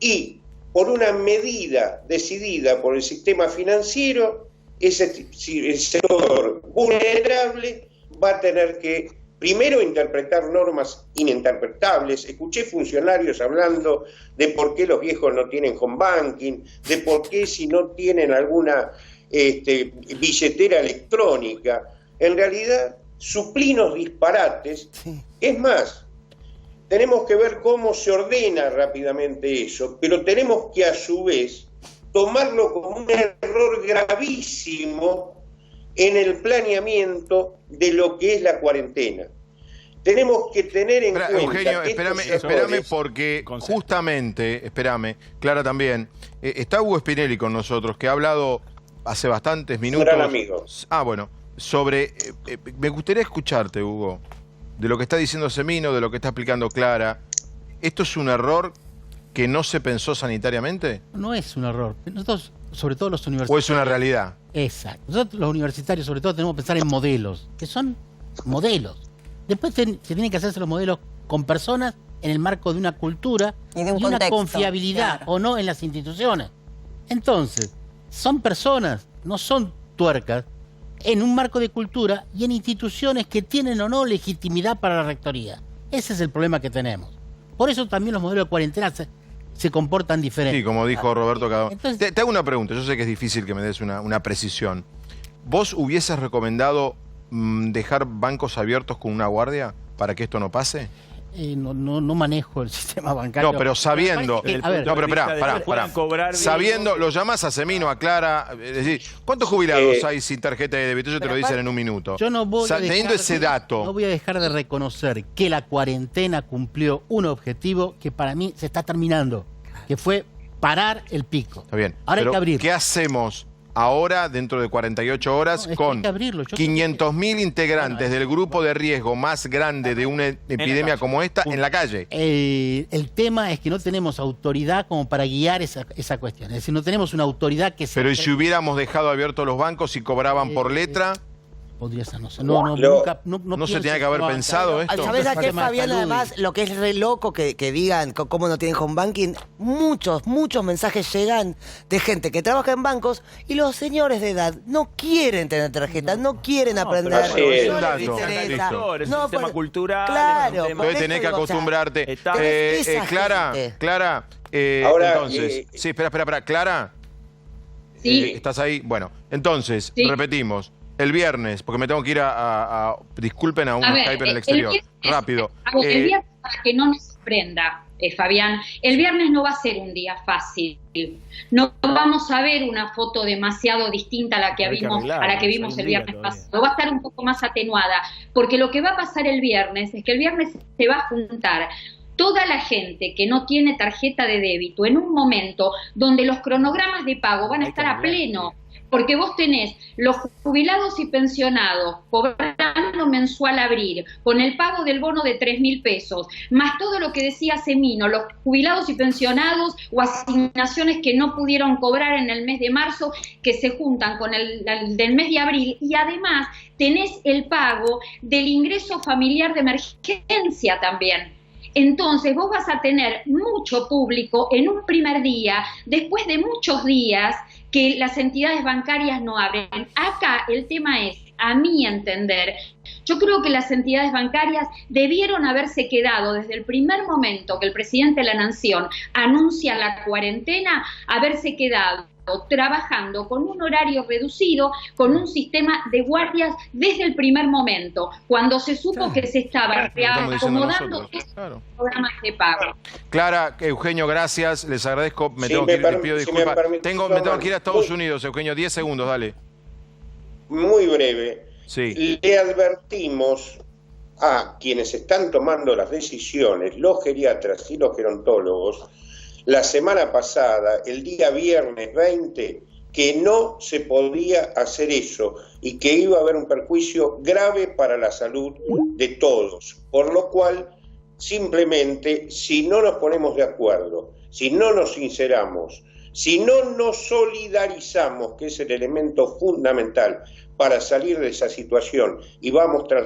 y por una medida decidida por el sistema financiero, ese sector vulnerable va a tener que primero interpretar normas ininterpretables. Escuché funcionarios hablando de por qué los viejos no tienen home banking, de por qué si no tienen alguna billetera electrónica. En realidad, suplinos disparates. Sí. Es más, tenemos que ver cómo se ordena rápidamente eso, pero tenemos que a su vez tomarlo como un error gravísimo en el planeamiento de lo que es la cuarentena. Tenemos que tener en cuenta... Eugenio, espérame porque justamente, Clara también, está Hugo Spinelli con nosotros, que ha hablado hace bastantes minutos... Un gran amigo. Bueno, sobre... me gustaría escucharte, Hugo, de lo que está diciendo Semino, de lo que está explicando Clara. ¿Esto es un error que no se pensó sanitariamente? No es un error. Nosotros, sobre todo los universitarios... ¿O es una realidad? Exacto. Nosotros los universitarios, sobre todo, tenemos que pensar en modelos, que son modelos. Después se tienen que hacerse los modelos con personas en el marco de una cultura y de una confiabilidad, claro, o no en las instituciones. Entonces, son personas, no son tuercas, en un marco de cultura y en instituciones que tienen o no legitimidad para la rectoría. Ese es el problema que tenemos. Por eso también los modelos de cuarentena se comportan diferentes. Sí, como dijo Roberto Cadón. Entonces, te hago una pregunta, yo sé que es difícil que me des una precisión. ¿Vos hubieses recomendado dejar bancos abiertos con una guardia para que esto no pase? No manejo el sistema bancario. No, pero sabiendo... Sabiendo, lo llamás a Semino, a Clara, es decir, ¿cuántos jubilados hay sin tarjeta de débito? Ellos te lo dicen en un minuto. Yo no voy teniendo ese dato... No voy a dejar de reconocer que la cuarentena cumplió un objetivo que para mí se está terminando, que fue parar el pico. Está bien, ahora pero hay que abrir. ¿Qué hacemos ahora, dentro de 48 horas, con 500.000 integrantes del grupo de riesgo más grande de una epidemia como esta en la calle? El tema es que no tenemos autoridad como para guiar esa cuestión. Es decir, no tenemos una autoridad que... Pero ¿y si hubiéramos dejado abiertos los bancos y cobraban por letra? Podría ser, no sé. No se tenía que haber pensado esto. ¿Sabés a qué, Fabián? Además, lo que es re loco que digan cómo no tienen home banking, muchos mensajes llegan de gente que trabaja en bancos y los señores de edad no quieren tener tarjeta, no quieren aprender. Es un dato. Es un sistema cultural. Claro. Entonces tenés que acostumbrarte. Clara, ahora, entonces... Sí, espera. Clara, sí. ¿estás ahí? Bueno, entonces, repetimos. El viernes, porque me tengo que ir disculpen, a un Skype en el exterior. Rápido. El viernes, para que no nos sorprenda, Fabián, el viernes no va a ser un día fácil. No vamos a ver una foto demasiado distinta a la que vimos el viernes pasado. Va a estar un poco más atenuada, porque lo que va a pasar el viernes es que el viernes se va a juntar toda la gente que no tiene tarjeta de débito en un momento donde los cronogramas de pago van a estar a pleno. Porque vos tenés los jubilados y pensionados cobrando mensual abril, con el pago del bono de 3.000 pesos, más todo lo que decía Semino, los jubilados y pensionados o asignaciones que no pudieron cobrar en el mes de marzo, que se juntan con el del mes de abril, y además tenés el pago del ingreso familiar de emergencia también. Entonces vos vas a tener mucho público en un primer día, después de muchos días que las entidades bancarias no abren. Acá el tema es, a mi entender, yo creo que las entidades bancarias debieron haberse quedado desde el primer momento que el presidente de la Nación anuncia la cuarentena, haberse quedado trabajando con un horario reducido, con un sistema de guardias desde el primer momento, cuando se supo que se estaba reacomodando esos programas de pago. Clara, Eugenio, gracias, les agradezco, me tengo que ir, te pido disculpas. Me tengo que ir a Estados Unidos, Eugenio, 10 segundos, dale. Muy breve. Sí. Le advertimos a quienes están tomando las decisiones, los geriatras y los gerontólogos, la semana pasada, el día viernes 20, que no se podía hacer eso y que iba a haber un perjuicio grave para la salud de todos. Por lo cual, simplemente, si no nos ponemos de acuerdo, si no nos sinceramos Si no nos solidarizamos, que es el elemento fundamental para salir de esa situación, y vamos tras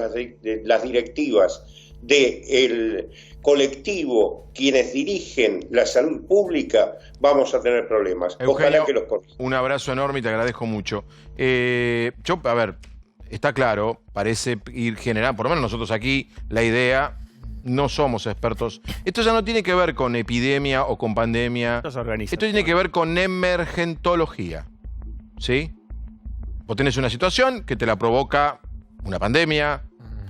las directivas del colectivo, quienes dirigen la salud pública, vamos a tener problemas. Eugenio, ojalá que los corrijan. Un abrazo enorme y te agradezco mucho. A ver, está claro, parece ir generando, por lo menos nosotros aquí, la idea, no somos expertos. Esto ya no tiene que ver con epidemia o con pandemia. Esto tiene que ver con emergentología. ¿Sí? Vos tenés una situación que te la provoca una pandemia,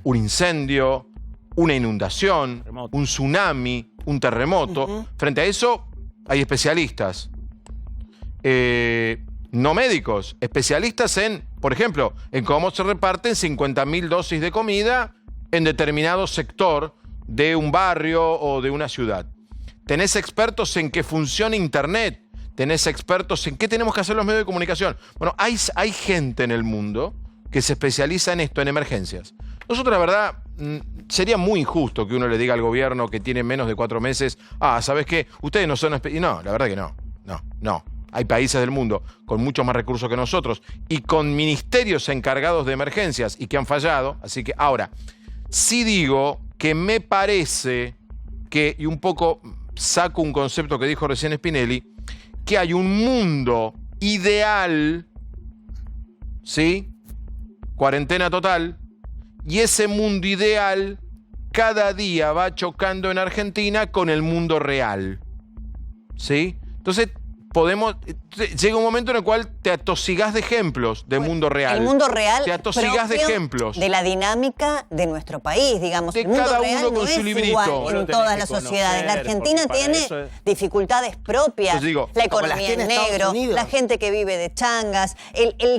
un incendio, una inundación, un tsunami, un terremoto. Frente a eso hay especialistas. No médicos, especialistas en, por ejemplo, en cómo se reparten 50.000 dosis de comida en determinado sector de un barrio o de una ciudad. Tenés expertos en que funcione Internet, tenés expertos en qué tenemos que hacer los medios de comunicación. Bueno, hay gente en el mundo que se especializa en esto, en emergencias. Nosotros, la verdad, sería muy injusto que uno le diga al gobierno que tiene menos de 4 meses, ¿sabes qué? Ustedes no son... No, la verdad que no. Hay países del mundo con muchos más recursos que nosotros y con ministerios encargados de emergencias y que han fallado. Así que ahora, sí digo que me parece que, y un poco saco un concepto que dijo recién Spinelli, que hay un mundo ideal, ¿sí? Cuarentena total, y ese mundo ideal cada día va chocando en Argentina con el mundo real, ¿sí? Entonces, llega un momento en el cual te atosigás de ejemplos del mundo real. El mundo real te atosigás de ejemplos. De la dinámica de nuestro país, digamos. El mundo real no es igual en todas las sociedades. La Argentina tiene dificultades propias. La economía en negro, la gente que vive de changas,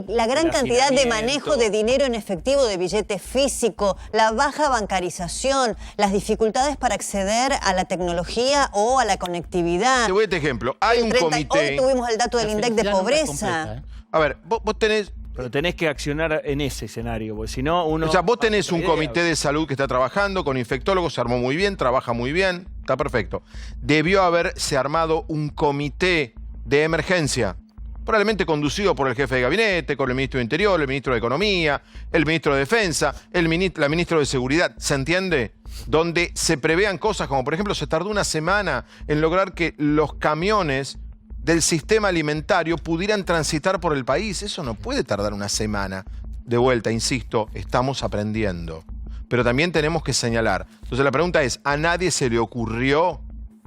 la gran cantidad de manejo de dinero en efectivo, de billete físico, la baja bancarización, las dificultades para acceder a la tecnología o a la conectividad. Te voy a este ejemplo. Hay un comité... Hoy tuvimos el dato del INDEC de pobreza. A ver, vos tenés... Pero tenés que accionar en ese escenario, porque si no uno... O sea, vos tenés un comité de salud que está trabajando con infectólogos, se armó muy bien, trabaja muy bien, está perfecto. Debió haberse armado un comité de emergencia, probablemente conducido por el jefe de gabinete, con el ministro de Interior, el ministro de Economía, el ministro de Defensa, la ministra de Seguridad, ¿se entiende? Donde se prevean cosas como, por ejemplo, se tardó una semana en lograr que los camiones del sistema alimentario pudieran transitar por el país. Eso no puede tardar una semana. De vuelta, insisto, estamos aprendiendo. Pero también tenemos que señalar. Entonces la pregunta es, ¿a nadie se le ocurrió,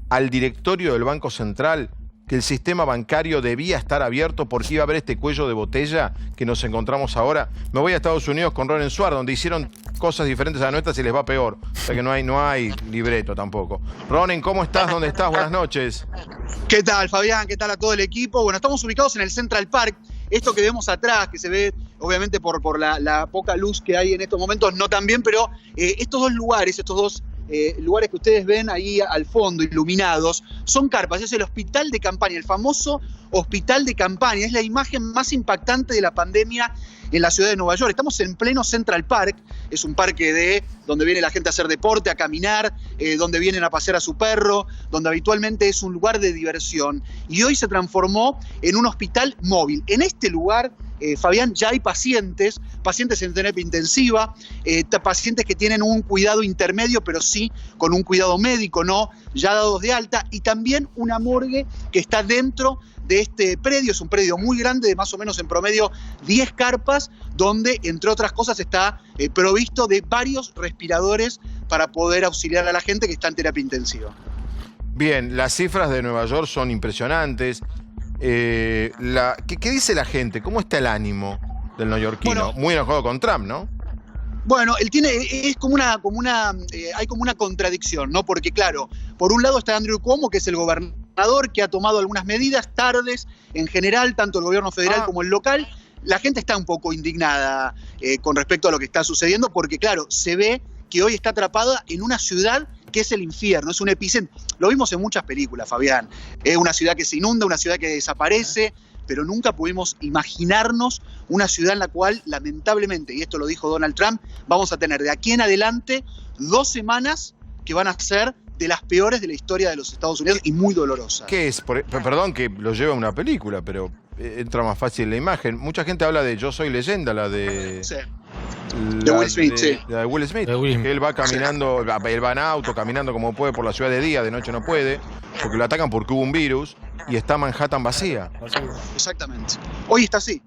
al directorio del Banco Central, que el sistema bancario debía estar abierto porque iba a haber este cuello de botella que nos encontramos ahora? Me voy a Estados Unidos con Ronen Suárez, donde hicieron cosas diferentes a nuestras y les va peor. O sea que no hay libreto tampoco. Ronen, ¿cómo estás? ¿Dónde estás? Buenas noches. ¿Qué tal, Fabián? ¿Qué tal a todo el equipo? Bueno, estamos ubicados en el Central Park. Esto que vemos atrás, que se ve obviamente por la poca luz que hay en estos momentos, no tan bien, pero estos dos lugares que ustedes ven ahí al fondo, iluminados, son carpas. Es el hospital de campaña, el famoso hospital de campaña. Es la imagen más impactante de la pandemia en la ciudad de Nueva York. Estamos en pleno Central Park. Es un parque donde viene la gente a hacer deporte, a caminar, donde vienen a pasear a su perro, donde habitualmente es un lugar de diversión. Y hoy se transformó en un hospital móvil. En este lugar, Fabián, ya hay pacientes en terapia intensiva, pacientes que tienen un cuidado intermedio, pero sí con un cuidado médico, no ya dados de alta, y también una morgue que está dentro de este predio. Es un predio muy grande, de más o menos en promedio 10 carpas, donde, entre otras cosas, está provisto de varios respiradores para poder auxiliar a la gente que está en terapia intensiva. Bien, las cifras de Nueva York son impresionantes. ¿Qué dice la gente? ¿Cómo está el ánimo del neoyorquino? Muy enojado con Trump, ¿no? Bueno, hay como una contradicción, ¿no? Porque claro, por un lado está Andrew Cuomo, que es el gobernador, que ha tomado algunas medidas tardes, en general, tanto el gobierno federal como el local. La gente está un poco indignada con respecto a lo que está sucediendo, porque claro, se ve que hoy está atrapada en una ciudad que es el infierno, es un epicentro. Lo vimos en muchas películas, Fabián. Es una ciudad que se inunda, una ciudad que desaparece, pero nunca pudimos imaginarnos una ciudad en la cual, lamentablemente, y esto lo dijo Donald Trump, vamos a tener de aquí en adelante 2 semanas que van a ser de las peores de la historia de los Estados Unidos y muy dolorosa. ¿Qué es? Perdón que lo lleve a una película, pero entra más fácil la imagen. Mucha gente habla de Yo Soy Leyenda, la de... Sí. La de Will Smith, sí. La de Will Smith, que él va caminando, él va en auto, caminando como puede por la ciudad de día, de noche no puede, porque lo atacan porque hubo un virus y está Manhattan vacía. Exactamente. Hoy está así.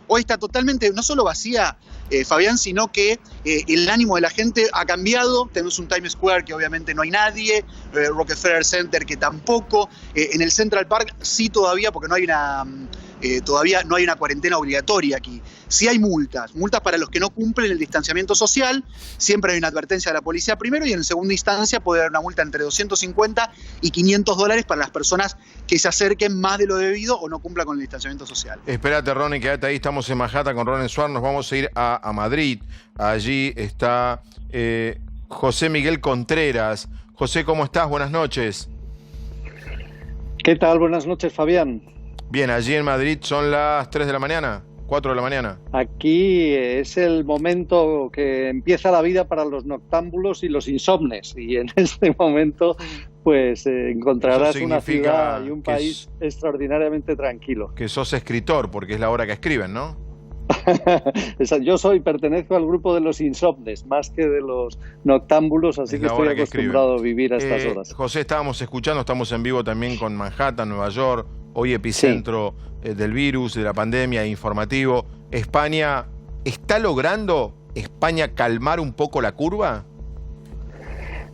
Hoy está totalmente, no solo vacía, Fabián, sino que el ánimo de la gente ha cambiado. Tenemos un Times Square que obviamente no hay nadie, Rockefeller Center que tampoco, en el Central Park sí todavía, porque no hay todavía no hay una cuarentena obligatoria aquí. Sí hay multas para los que no cumplen el distanciamiento social. Siempre hay una advertencia de la policía primero y en segunda instancia puede haber una multa entre $250 y $500 para las personas que se acerquen más de lo debido o no cumplan con el distanciamiento social. Espérate, Ronnie, quédate ahí. Estamos en Manhattan con Ronnie Suárez. Nos vamos a ir a Madrid. Allí está José Miguel Contreras. José, ¿cómo estás? Buenas noches. ¿Qué tal? Buenas noches, Fabián. Bien, allí en Madrid son las 3 de la mañana, 4 de la mañana. Aquí es el momento que empieza la vida para los noctámbulos y los insomnes. Y en este momento, pues encontrarás una ciudad y un país extraordinariamente tranquilo. Que sos escritor, porque es la hora que escriben, ¿no? Yo pertenezco al grupo de los insomnes, más que de los noctámbulos, así que estoy acostumbrado a vivir a estas horas. José, estamos en vivo también con Manhattan, Nueva York, hoy epicentro del virus, de la pandemia, informativo. ¿España está logrando calmar un poco la curva?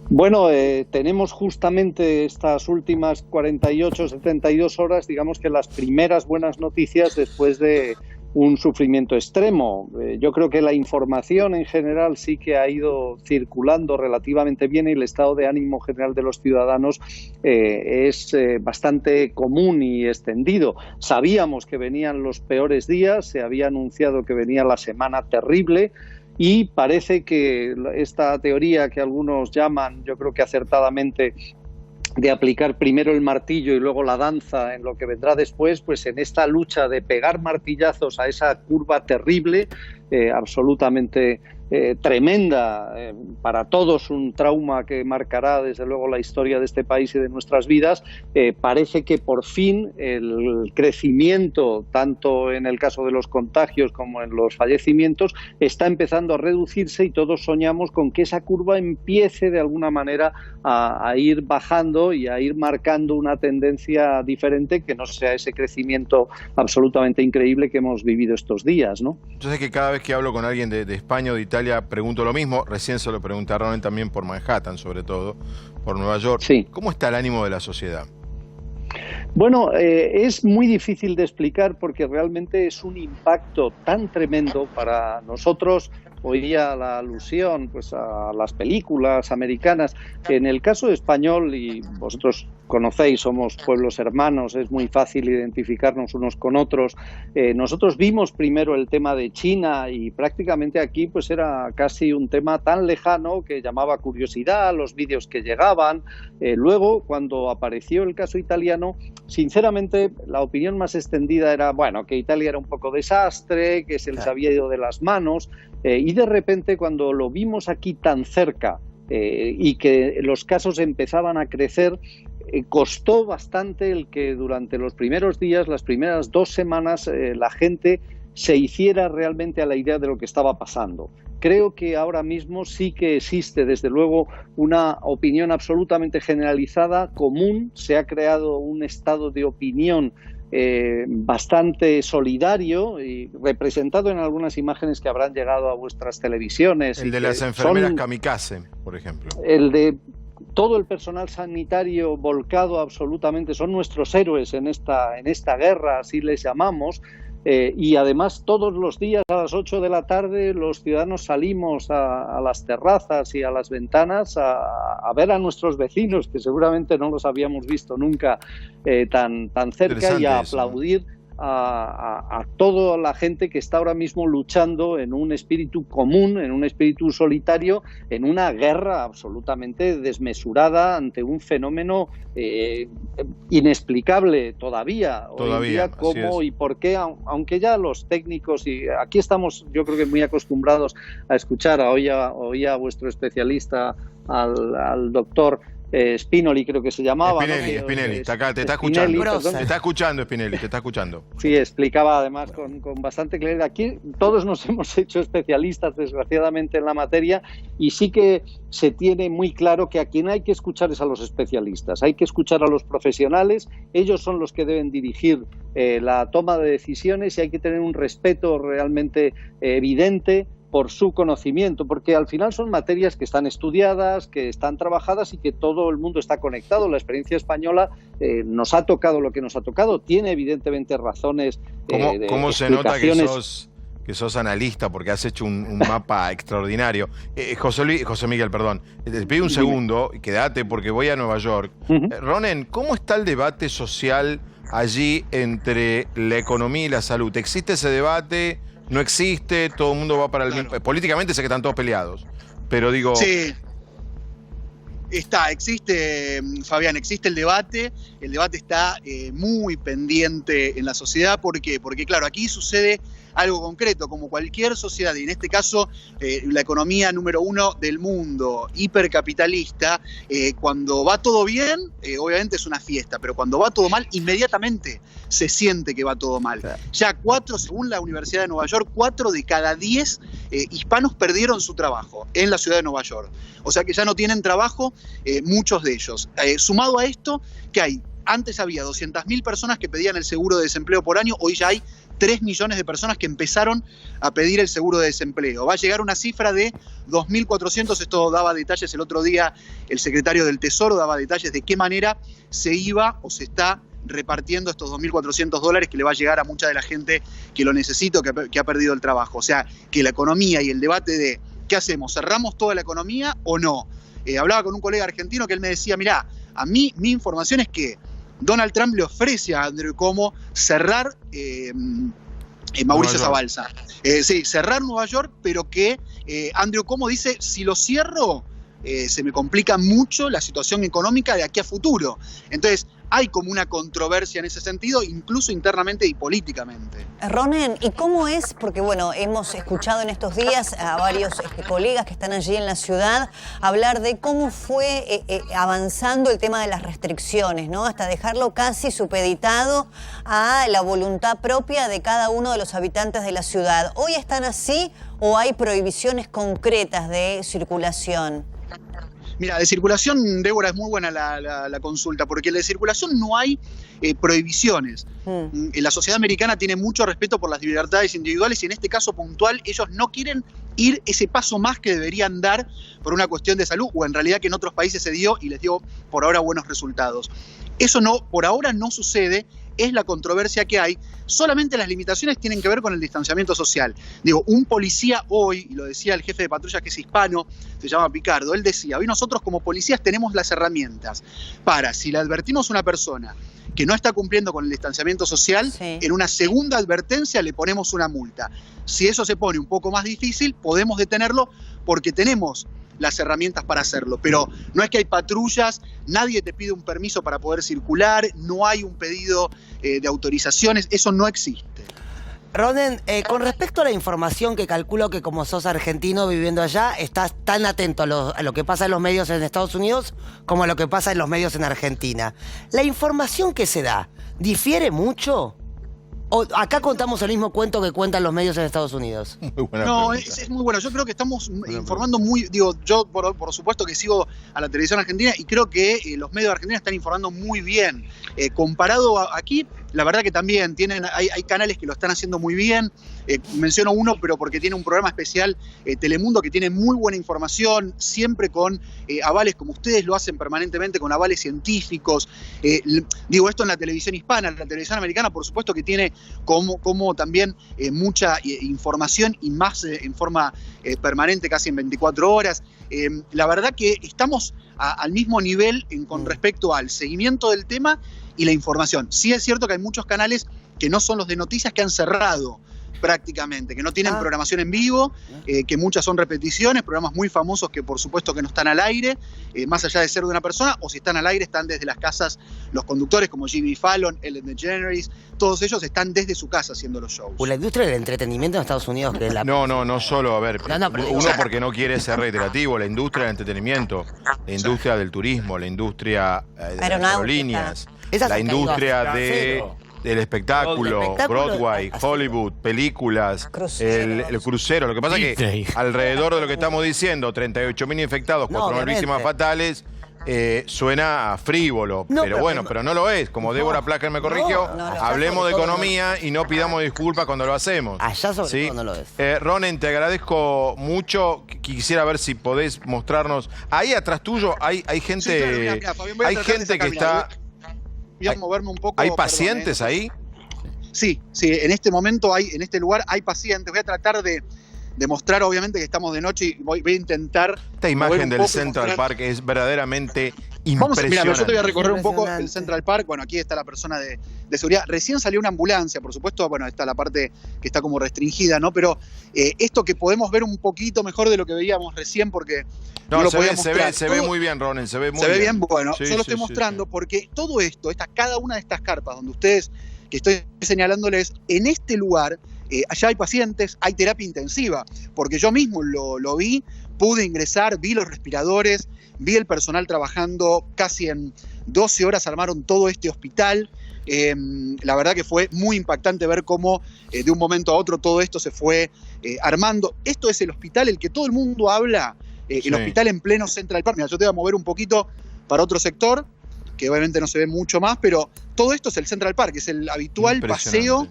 Bueno, tenemos justamente estas últimas 48, 72 horas, digamos que las primeras buenas noticias después de un sufrimiento extremo. Yo creo que la información en general sí que ha ido circulando relativamente bien y el estado de ánimo general de los ciudadanos es bastante común y extendido. Sabíamos que venían los peores días, se había anunciado que venía la semana terrible y parece que esta teoría que algunos llaman, yo creo que acertadamente, de aplicar primero el martillo y luego la danza en lo que vendrá después, pues en esta lucha de pegar martillazos a esa curva terrible, absolutamente tremenda, para todos un trauma que marcará desde luego la historia de este país y de nuestras vidas, parece que por fin el crecimiento, tanto en el caso de los contagios como en los fallecimientos, está empezando a reducirse y todos soñamos con que esa curva empiece de alguna manera a ir bajando y a ir marcando una tendencia diferente que no sea ese crecimiento absolutamente increíble que hemos vivido estos días, ¿no? Yo sé que cada vez que hablo con alguien de España o de Italia pregunto lo mismo. Recién se lo preguntaron también por Manhattan, sobre todo, por Nueva York. Sí. ¿Cómo está el ánimo de la sociedad? Bueno, es muy difícil de explicar porque realmente es un impacto tan tremendo para nosotros. Oía la alusión pues a las películas americanas. En el caso español, y vosotros conocéis, somos pueblos hermanos, es muy fácil identificarnos unos con otros. Nosotros vimos primero el tema de China y prácticamente aquí pues era casi un tema tan lejano que llamaba curiosidad, los vídeos que llegaban. Luego, cuando apareció el caso italiano, sinceramente la opinión más extendida era, bueno, que Italia era un poco desastre, que se les había ido de las manos, y de repente cuando lo vimos aquí tan cerca y que los casos empezaban a crecer, costó bastante el que durante los primeros días, las primeras 2 semanas, la gente se hiciera realmente a la idea de lo que estaba pasando. Creo que ahora mismo sí que existe, desde luego, una opinión absolutamente generalizada, común. Se ha creado un estado de opinión bastante solidario y representado en algunas imágenes que habrán llegado a vuestras televisiones. El de las enfermeras kamikaze, por ejemplo. El de todo el personal sanitario volcado absolutamente, son nuestros héroes en esta guerra, así les llamamos. Y además todos los días a las 8 de la tarde los ciudadanos salimos a las terrazas y a las ventanas a ver a nuestros vecinos, que seguramente no los habíamos visto nunca tan cerca, y a aplaudir a toda la gente que está ahora mismo luchando en un espíritu común, en un espíritu solitario, en una guerra absolutamente desmesurada ante un fenómeno inexplicable todavía hoy en día, cómo y por qué, aunque ya los técnicos, y aquí estamos yo creo que muy acostumbrados a escuchar, oía a vuestro especialista, al doctor Spinelli creo que se llamaba. Spinelli, te está escuchando Spinelli, te está escuchando. Sí, explicaba además con bastante claridad. Aquí todos nos hemos hecho especialistas, desgraciadamente, en la materia, y sí que se tiene muy claro que a quien hay que escuchar es a los especialistas, hay que escuchar a los profesionales, ellos son los que deben dirigir la toma de decisiones, y hay que tener un respeto realmente evidente por su conocimiento, porque al final son materias que están estudiadas, que están trabajadas y que todo el mundo está conectado. La experiencia española nos ha tocado lo que nos ha tocado, tiene evidentemente razones ¿Cómo se nota que sos analista, porque has hecho un mapa extraordinario? José Miguel, perdón, te pido un segundo y quédate porque voy a Nueva York. Ronen, ¿cómo está el debate social allí entre la economía y la salud? ¿Existe ese debate? ¿No existe? ¿Todo el mundo va para el mismo? Políticamente sé que están todos peleados, pero digo... Sí, existe, Fabián, existe el debate está muy pendiente en la sociedad. ¿Por qué? Porque claro, aquí sucede algo concreto, como cualquier sociedad, y en este caso la economía número 1 del mundo, hipercapitalista, cuando va todo bien, obviamente es una fiesta, pero cuando va todo mal, inmediatamente se siente que va todo mal. Ya según la Universidad de Nueva York, 4 de cada 10 hispanos perdieron su trabajo en la ciudad de Nueva York. O sea que ya no tienen trabajo muchos de ellos. Sumado a esto, que antes había 200.000 personas que pedían el seguro de desempleo por año, hoy ya hay 3 millones de personas que empezaron a pedir el seguro de desempleo. Va a llegar una cifra de 2.400, esto daba detalles el otro día, el secretario del Tesoro daba detalles de qué manera se iba o se está repartiendo estos $2.400 que le va a llegar a mucha de la gente que lo necesita, que ha perdido el trabajo. O sea, que la economía y el debate de ¿qué hacemos? ¿Cerramos toda la economía o no? Hablaba con un colega argentino que él me decía, mirá, a mí mi información es que Donald Trump le ofrece a Andrew Cuomo cerrar Mauricio Zabalza. Sí, cerrar Nueva York, pero que Andrew Cuomo dice, si lo cierro, se me complica mucho la situación económica de aquí a futuro. Entonces, hay como una controversia en ese sentido, incluso internamente y políticamente. Ronen, ¿y cómo es? Porque bueno, hemos escuchado en estos días a varios colegas que están allí en la ciudad hablar de cómo fue avanzando el tema de las restricciones, ¿no? Hasta dejarlo casi supeditado a la voluntad propia de cada uno de los habitantes de la ciudad. ¿Hoy están así o hay prohibiciones concretas de circulación? Mira, de circulación, Débora, es muy buena la consulta, porque en la circulación no hay prohibiciones. La sociedad americana tiene mucho respeto por las libertades individuales y en este caso puntual ellos no quieren ir ese paso más que deberían dar por una cuestión de salud, o en realidad que en otros países se dio y les dio por ahora buenos resultados. Eso por ahora no sucede. Es la controversia que hay. Solamente las limitaciones tienen que ver con el distanciamiento social. Digo, un policía hoy, y lo decía el jefe de patrulla que es hispano, se llama Picardo, él decía, hoy nosotros como policías tenemos las herramientas para, si le advertimos a una persona que no está cumpliendo con el distanciamiento social, en una segunda advertencia le ponemos una multa. Si eso se pone un poco más difícil, podemos detenerlo porque tenemos las herramientas para hacerlo, pero no es que hay patrullas, nadie te pide un permiso para poder circular, no hay un pedido de autorizaciones, eso no existe. Ronen, con respecto a la información, que calculo que como sos argentino viviendo allá, estás tan atento a lo que pasa en los medios en Estados Unidos como a lo que pasa en los medios en Argentina. ¿La información que se da difiere mucho? ¿O acá contamos el mismo cuento que cuentan los medios en Estados Unidos? No, es muy bueno. Yo creo que estamos informando yo por supuesto que sigo a la televisión argentina y creo que los medios argentinos están informando muy bien. Comparado aquí, la verdad que también hay canales que lo están haciendo muy bien. Menciono uno, pero porque tiene un programa especial, Telemundo, que tiene muy buena información, siempre con avales, como ustedes lo hacen permanentemente, con avales científicos. Digo esto en la televisión hispana. La televisión americana, por supuesto que tiene como también mucha información y más en forma permanente, casi en 24 horas. La verdad que estamos al mismo nivel con respecto al seguimiento del tema y la información. Sí es cierto que hay muchos canales que no son los de noticias que han cerrado prácticamente, que no tienen programación en vivo, que muchas son repeticiones, programas muy famosos que por supuesto que no están al aire, más allá de ser de una persona, o si están al aire están desde las casas los conductores como Jimmy Fallon, Ellen DeGeneres, todos ellos están desde su casa haciendo los shows. O la industria del entretenimiento en Estados Unidos, que es la... No solo, a ver, pero uno porque no quiere ser reiterativo, la industria del entretenimiento, la industria del turismo, la industria de las aerolíneas, la industria del espectáculo, Broadway, Hollywood, películas, el crucero. Lo que pasa es que alrededor de lo que estamos diciendo, 38.000 infectados, 4.000 víctimas fatales, suena frívolo, pero bueno, pero no lo es. Como Débora Placker me corrigió, hablemos de economía y no pidamos disculpas cuando lo hacemos. Allá sobre todo no lo es. Ronen, te agradezco mucho. Quisiera ver si podés mostrarnos. Ahí atrás tuyo hay gente, hay gente que está... Voy a moverme un poco. ¿Hay pacientes ahí? Sí, en este momento en este lugar hay pacientes. Voy a tratar de mostrar, obviamente, que estamos de noche y voy a intentar... Esta imagen del Central Park es verdaderamente impresionante. Mira, yo te voy a recorrer un poco el Central Park. Bueno, aquí está la persona de seguridad. Recién salió una ambulancia, por supuesto. Bueno, está la parte que está como restringida, ¿no? Pero esto que podemos ver un poquito mejor de lo que veíamos recién, porque no lo podía mostrar. Se ve muy bien, Ronen, se ve muy bien. ¿Se ve bien? Bueno, yo lo estoy mostrando porque todo esto, cada una de estas carpas donde ustedes, que estoy señalándoles, en este lugar... allá hay pacientes, hay terapia intensiva, porque yo mismo lo vi, pude ingresar, vi los respiradores, vi el personal trabajando casi en 12 horas, armaron todo este hospital. La verdad que fue muy impactante ver cómo de un momento a otro todo esto se fue armando. Esto es el hospital, el que todo el mundo habla, el hospital en pleno Central Park. Mira, yo te voy a mover un poquito para otro sector, que obviamente no se ve mucho más, pero todo esto es el Central Park, que es el habitual paseo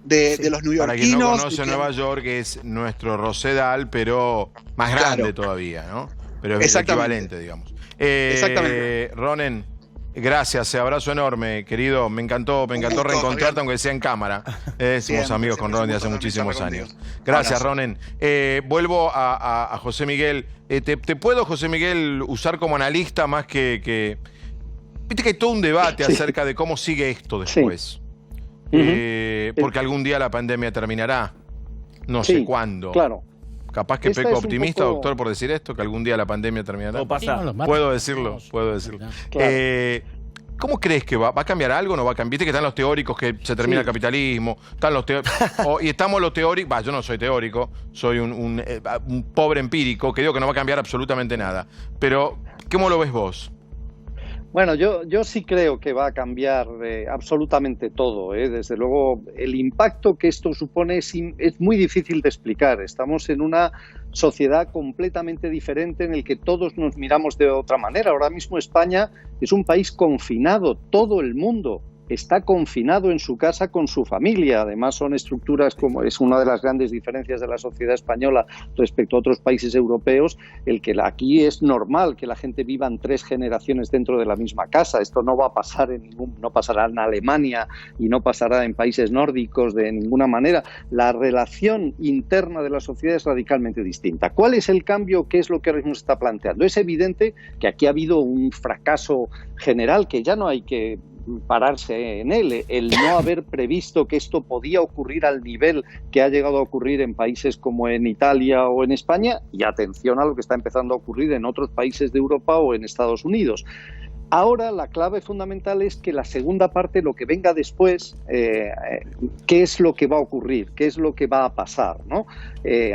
de los neoyorquinos. Para quien no conoce Nueva York, es nuestro Rosedal, pero más grande todavía, ¿no? Pero es el equivalente, digamos. Exactamente. Ronen, gracias, abrazo enorme, querido. Me encantó reencontrarte, aunque sea en cámara. Somos amigos con Ronen de hace muchísimos años. Gracias, Ronen. Vuelvo a José Miguel. ¿Te puedo, José Miguel, usar como analista más que... Viste que hay todo un debate acerca de cómo sigue esto después. Porque algún día la pandemia terminará. No sé cuándo. Claro. Capaz que peco optimista, doctor, por decir esto, que algún día la pandemia terminará. No pasa. Puedo decirlo. Claro. ¿Cómo crees que va a cambiar algo o no va a cambiar? Viste que están los teóricos que se termina el capitalismo, están los y estamos los teóricos, yo no soy teórico, soy un pobre empírico que digo que no va a cambiar absolutamente nada. Pero, ¿cómo lo ves vos? Bueno, yo sí creo que va a cambiar absolutamente todo. Desde luego, el impacto que esto supone es muy difícil de explicar. Estamos en una sociedad completamente diferente en el que todos nos miramos de otra manera. Ahora mismo España es un país confinado, todo el mundo está confinado en su casa con su familia. Además son estructuras, como es una de las grandes diferencias de la sociedad española respecto a otros países europeos, el que aquí es normal que la gente viva en 3 generaciones dentro de la misma casa. Esto no va a pasar no pasará en Alemania y no pasará en países nórdicos de ninguna manera. La relación interna de la sociedad es radicalmente distinta. ¿Cuál es el cambio? ¿Qué es lo que nos está planteando? Es evidente que aquí ha habido un fracaso general que ya no hay que pararse en él, el no haber previsto que esto podía ocurrir al nivel que ha llegado a ocurrir en países como en Italia o en España, y atención a lo que está empezando a ocurrir en otros países de Europa o en Estados Unidos. Ahora la clave fundamental es que la segunda parte, lo que venga después, qué es lo que va a ocurrir, qué es lo que va a pasar, ¿no?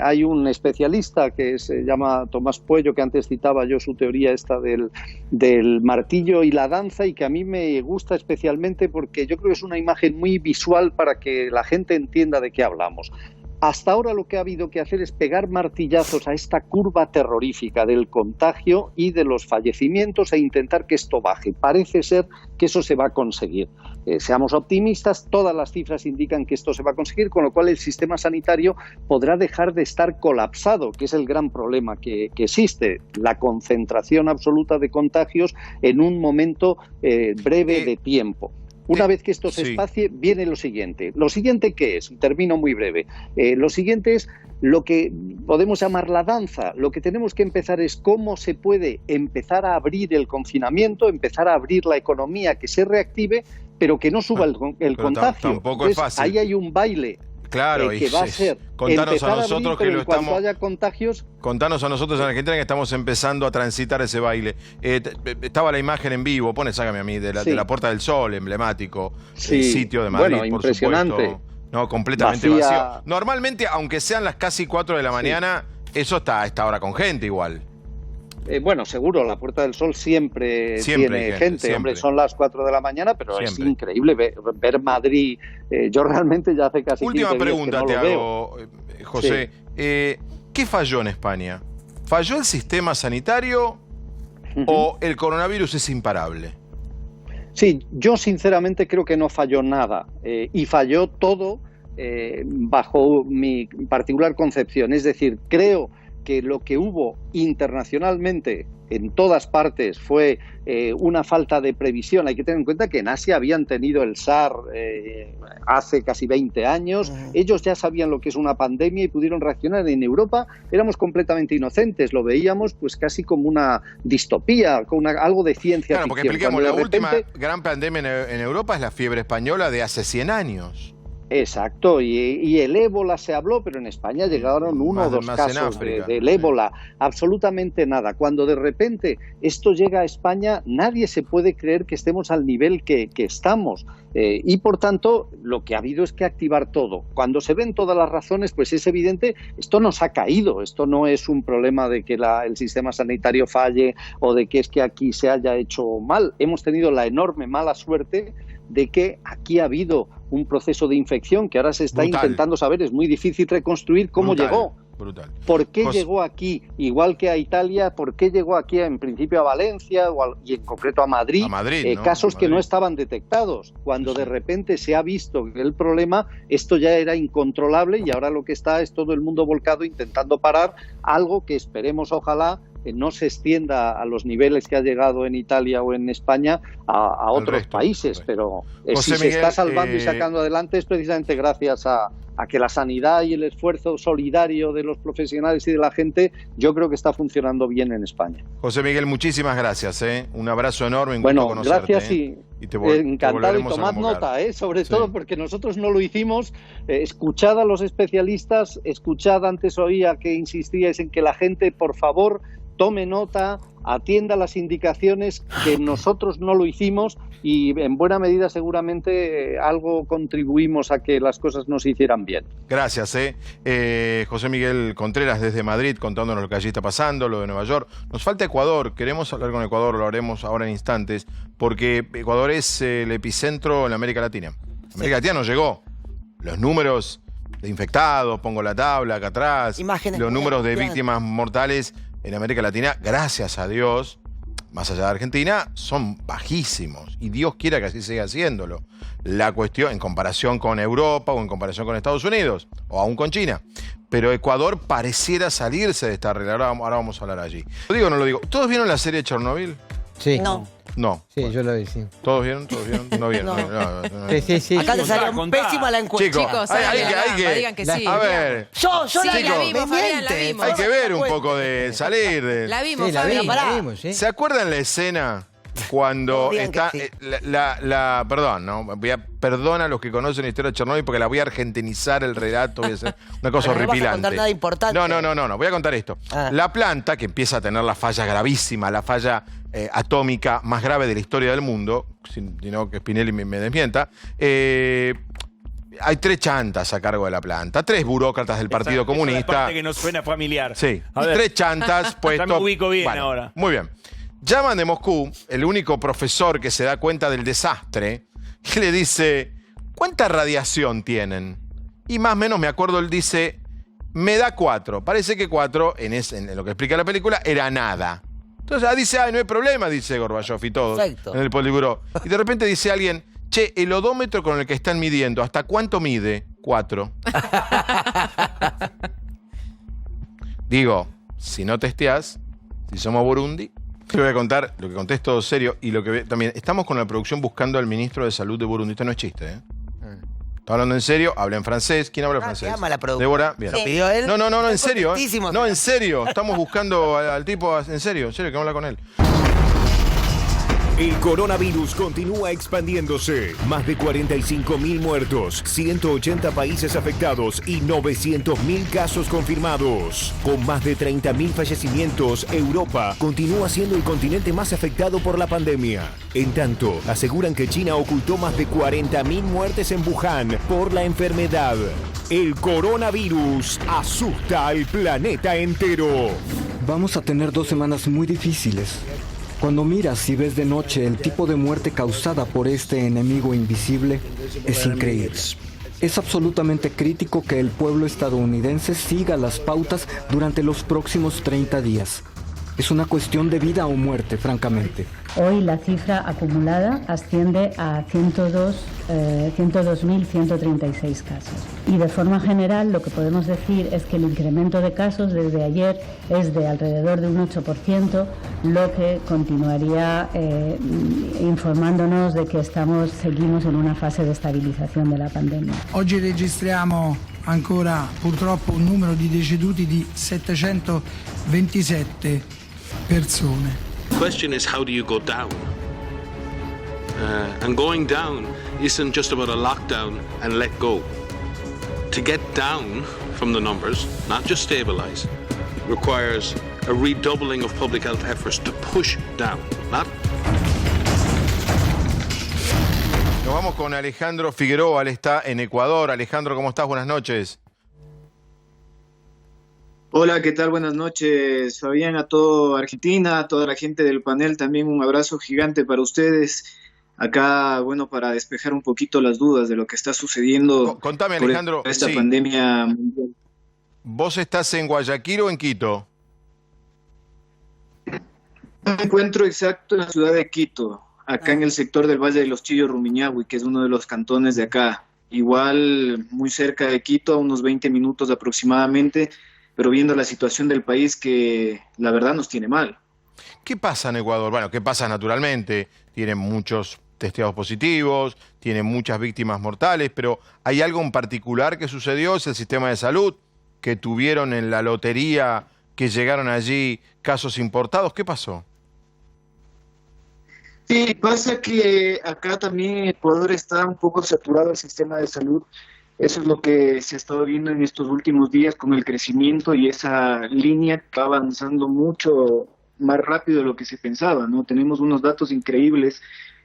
Hay un especialista que se llama Tomás Puello, que antes citaba yo su teoría esta del martillo y la danza, y que a mí me gusta especialmente porque yo creo que es una imagen muy visual para que la gente entienda de qué hablamos. Hasta ahora lo que ha habido que hacer es pegar martillazos a esta curva terrorífica del contagio y de los fallecimientos e intentar que esto baje. Parece ser que eso se va a conseguir. Seamos optimistas, todas las cifras indican que esto se va a conseguir, con lo cual el sistema sanitario podrá dejar de estar colapsado, que es el gran problema que existe, la concentración absoluta de contagios en un momento breve de tiempo. Una vez que esto se espacie, viene lo siguiente. ¿Lo siguiente qué es? Termino muy breve. Lo siguiente es lo que podemos llamar la danza. Lo que tenemos que empezar es cómo se puede empezar a abrir el confinamiento, empezar a abrir la economía, que se reactive, pero que no suba el contagio. Tampoco es fácil. Ahí hay un baile. Claro, que va a ser contanos a nosotros abril, que pero lo en cuanto estamos... haya contagios... Contanos a nosotros en Argentina que estamos empezando a transitar ese baile. Estaba la imagen en vivo, sácame a mí, de la Puerta del Sol, emblemático, el sitio de Madrid, bueno, por impresionante. supuesto. No, completamente vacío. Normalmente, aunque sean las casi 4 de la mañana, eso está a esta hora con gente igual. Bueno, seguro, la Puerta del Sol siempre tiene gente. Siempre. Hombre, son las 4 de la mañana, pero Siempre. es increíble ver Madrid. Yo realmente ya hace casi 15 Última días pregunta que no te lo hago, veo. José. ¿Qué falló en España? ¿Falló el sistema sanitario o el coronavirus es imparable? Sí, yo sinceramente creo que no falló nada y falló todo bajo mi particular concepción. Es decir, creo que lo que hubo internacionalmente en todas partes fue una falta de previsión. Hay que tener en cuenta que en Asia habían tenido el SARS hace casi 20 años. Ellos ya sabían lo que es una pandemia y pudieron reaccionar. En Europa éramos completamente inocentes. Lo veíamos pues casi como una distopía, con algo de ciencia Claro, porque ficción. expliquemos, la última repente... gran pandemia en Europa es la fiebre española de hace 100 años. Exacto, y el ébola se habló, pero en España llegaron uno o dos casos del ébola, absolutamente nada. Cuando de repente esto llega a España, nadie se puede creer que estemos al nivel que estamos. Y por tanto, lo que ha habido es que activar todo. Cuando se ven todas las razones, pues es evidente, esto nos ha caído. Esto no es un problema de que el sistema sanitario falle o de que es que aquí se haya hecho mal. Hemos tenido la enorme mala suerte de que aquí ha habido un proceso de infección que ahora se está intentando saber. Es muy difícil reconstruir cómo llegó. Brutal. ¿Por qué llegó aquí, igual que a Italia? ¿Por qué llegó aquí en principio a Valencia y en concreto a Madrid? ¿No? Casos que no estaban detectados. Cuando de repente se ha visto que el problema, esto ya era incontrolable y ahora lo que está es todo el mundo volcado intentando parar algo que esperemos, ojalá, que no se extienda a los niveles que ha llegado en Italia o en España a otros países. Pero si se está salvando y sacando adelante es precisamente gracias a que la sanidad y el esfuerzo solidario de los profesionales y de la gente, yo creo que está funcionando bien en España. José Miguel, muchísimas gracias. Un abrazo enorme. Bueno, gracias y encantado, y tomad nota, sobre Sí. todo porque nosotros no lo hicimos. Escuchad a los especialistas, escuchad, antes oía que insistíais en que la gente, por favor, tome nota, atienda las indicaciones, que nosotros no lo hicimos y en buena medida seguramente algo contribuimos a que las cosas no se hicieran bien. Gracias, José Miguel Contreras desde Madrid contándonos lo que allí está pasando, lo de Nueva York. Nos falta Ecuador, queremos hablar con Ecuador, lo haremos ahora en instantes, porque Ecuador es el epicentro en América Latina. América Latina nos llegó. Los números de infectados, pongo la tabla acá atrás, los números de víctimas mortales en América Latina, gracias a Dios, más allá de Argentina, son bajísimos. Y Dios quiera que así siga haciéndolo. La cuestión, en comparación con Europa o en comparación con Estados Unidos, o aún con China. Pero Ecuador pareciera salirse de esta regla. Ahora vamos a hablar allí. ¿Lo digo o no lo digo? ¿Todos vieron la serie Chernobyl? Sí. No. Sí, yo lo vi, sí. ¿Todos vieron? No vieron. Sí. Acá te salió pésima la encuesta. Chicos, hay que digan que sí. A ver. Yo la vimos, Fabián, la vimos. Hay que ver un poco de salir de... La vimos, Fabián. ¿Se acuerdan la escena cuando está perdón, ¿no? Perdona a los que conocen la historia de Chernobyl porque la voy a argentinizar el relato, voy a hacer una cosa horripilante. No vas a contar nada importante. No, voy a contar esto. La planta, que empieza a tener la falla gravísima, la falla atómica más grave de la historia del mundo, sino que Spinelli me desmienta, hay 3 chantas a cargo de la planta, 3 burócratas del Partido Comunista. Esa es la parte que nos suena familiar. Sí, 3 chantas puestos. Ya me ubico bien ahora. Muy bien. Llaman de Moscú, el único profesor que se da cuenta del desastre, y le dice, ¿cuánta radiación tienen? Y más o menos, me acuerdo, él dice, me da 4. Parece que 4, en lo que explica la película, era nada. Entonces dice, no hay problema, dice Gorbachev y todos en el Politburó. Y de repente dice alguien, che, el odómetro con el que están midiendo, ¿hasta cuánto mide? 4. Digo, si no testeás, si somos Burundi, te voy a contar lo que conté es todo serio y lo que también estamos con la producción buscando al ministro de Salud de Burundi. Esto no es chiste, Está hablando en serio, habla en francés. ¿Quién habla francés? Ama la producción. Débora, bien. ¿Lo pidió él? No, en serio. Contentísimo. En serio. Estamos buscando al tipo, en serio, que habla con él. El coronavirus continúa expandiéndose. Más de 45.000 muertos, 180 países afectados y 900.000 casos confirmados. Con más de 30.000 fallecimientos, Europa continúa siendo el continente más afectado por la pandemia. En tanto, aseguran que China ocultó más de 40.000 muertes en Wuhan por la enfermedad. El coronavirus asusta al planeta entero. Vamos a tener 2 semanas muy difíciles. Cuando miras y ves de noche el tipo de muerte causada por este enemigo invisible, es increíble. Es absolutamente crítico que el pueblo estadounidense siga las pautas durante los próximos 30 días. Es una cuestión de vida o muerte, francamente. Hoy la cifra acumulada asciende a 102.136 casos. Y de forma general lo que podemos decir es que el incremento de casos desde ayer es de alrededor de un 8%, lo que continuaría informándonos de que seguimos en una fase de estabilización de la pandemia. Oggi registriamo ancora purtroppo un numero di deceduti di 727 persone. The question is, how do you go down? And going down isn't just about a lockdown and let go. To get down from the numbers, not just stabilize, requires a redoubling of public health efforts to push down, not. Nos vamos con Alejandro Figueroa, él está en Ecuador. Alejandro, ¿cómo estás? Buenas noches. Hola, ¿qué tal? Buenas noches, Fabián, a toda Argentina, a toda la gente del panel, también un abrazo gigante para ustedes. Acá, bueno, para despejar un poquito las dudas de lo que está sucediendo. Contame, Alejandro, por esta pandemia mundial. ¿Vos estás en Guayaquil o en Quito? Me encuentro exacto en la ciudad de Quito, acá en el sector del Valle de los Chillos, Rumiñahui, que es uno de los cantones de acá. Igual, muy cerca de Quito, a unos 20 minutos aproximadamente, pero viendo la situación del país que la verdad nos tiene mal. ¿Qué pasa en Ecuador? Bueno, ¿qué pasa naturalmente? Tienen muchos testeados positivos, tienen muchas víctimas mortales, pero ¿hay algo en particular que sucedió? ¿Es el sistema de salud que tuvieron en la lotería, que llegaron allí casos importados? ¿Qué pasó? Sí, pasa que acá también en Ecuador está un poco saturado el sistema de salud. Eso es lo que se ha estado viendo en estos últimos días con el crecimiento y esa línea que va avanzando mucho más rápido de lo que se pensaba, ¿no? Tenemos unos datos increíbles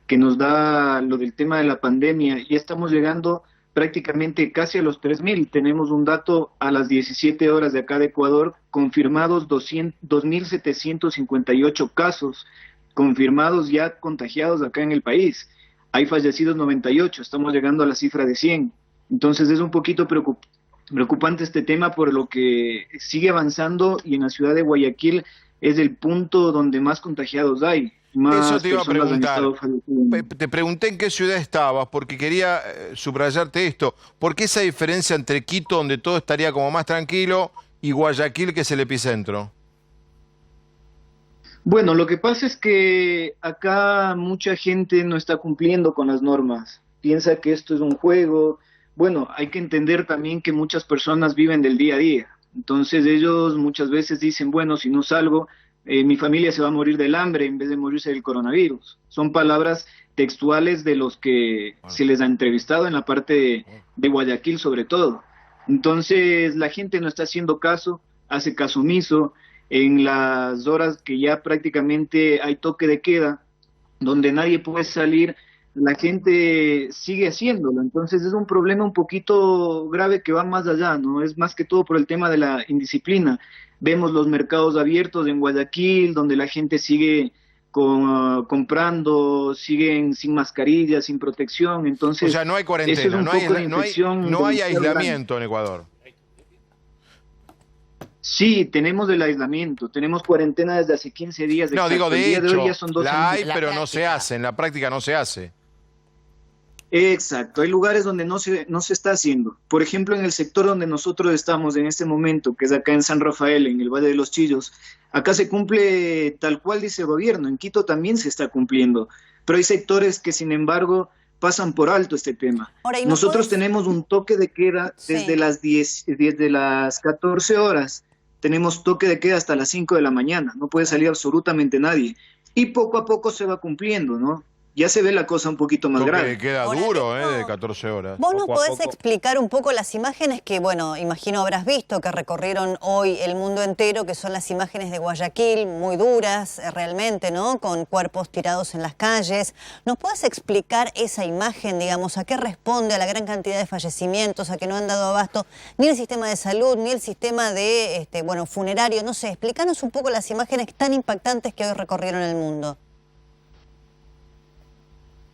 que nos da lo del tema de la pandemia y estamos llegando prácticamente casi a los 3.000. Tenemos un dato a las 17 horas de acá de Ecuador, confirmados 2.758 casos, confirmados ya contagiados acá en el país. Hay fallecidos 98, estamos llegando a la cifra de 100. Entonces es un poquito preocupante este tema por lo que sigue avanzando y en la ciudad de Guayaquil es el punto donde más contagiados hay. Más Eso te iba a preguntar. falleciendo. Te pregunté en qué ciudad estabas porque quería subrayarte esto. ¿Por qué esa diferencia entre Quito, donde todo estaría como más tranquilo, y Guayaquil, que es el epicentro? Bueno, lo que pasa es que acá mucha gente no está cumpliendo con las normas. Piensa que esto es un juego. Bueno, hay que entender también que muchas personas viven del día a día. Entonces ellos muchas veces dicen, bueno, si no salgo, mi familia se va a morir del hambre en vez de morirse del coronavirus. Son palabras textuales de los que se les ha entrevistado en la parte de Guayaquil sobre todo. Entonces la gente no está haciendo caso, hace caso omiso. En las horas que ya prácticamente hay toque de queda, donde nadie puede salir, la gente sigue haciéndolo. Entonces es un problema un poquito grave que va más allá, ¿no? Es más que todo por el tema de la indisciplina. Vemos los mercados abiertos en Guayaquil, donde la gente sigue comprando, siguen sin mascarilla, sin protección. Entonces, o sea, no hay cuarentena, no hay aislamiento en Ecuador. Sí, tenemos el aislamiento, tenemos cuarentena desde hace 15 días. No, digo, de hecho, hoy ya son 12 la hay, días. pero no se hace, en la práctica no se hace. Exacto, hay lugares donde no se está haciendo. Por ejemplo, en el sector donde nosotros estamos en este momento, que es acá en San Rafael, en el Valle de los Chillos, acá se cumple tal cual dice el gobierno, en Quito también se está cumpliendo, pero hay sectores que sin embargo pasan por alto este tema. Ahora, nosotros tenemos un toque de queda desde las 14 horas, tenemos toque de queda hasta las 5 de la mañana, no puede salir absolutamente nadie. y poco a poco se va cumpliendo, ¿no? Ya se ve la cosa un poquito más grave. Queda duro, de 14 horas. ¿Vos nos podés explicar un poco las imágenes que, bueno, imagino habrás visto, que recorrieron hoy el mundo entero, que son las imágenes de Guayaquil, muy duras realmente, ¿no? Con cuerpos tirados en las calles. ¿Nos podés explicar esa imagen, digamos, a qué responde a la gran cantidad de fallecimientos, a que no han dado abasto ni el sistema de salud, ni el sistema de, funerario? No sé, explícanos un poco las imágenes tan impactantes que hoy recorrieron el mundo.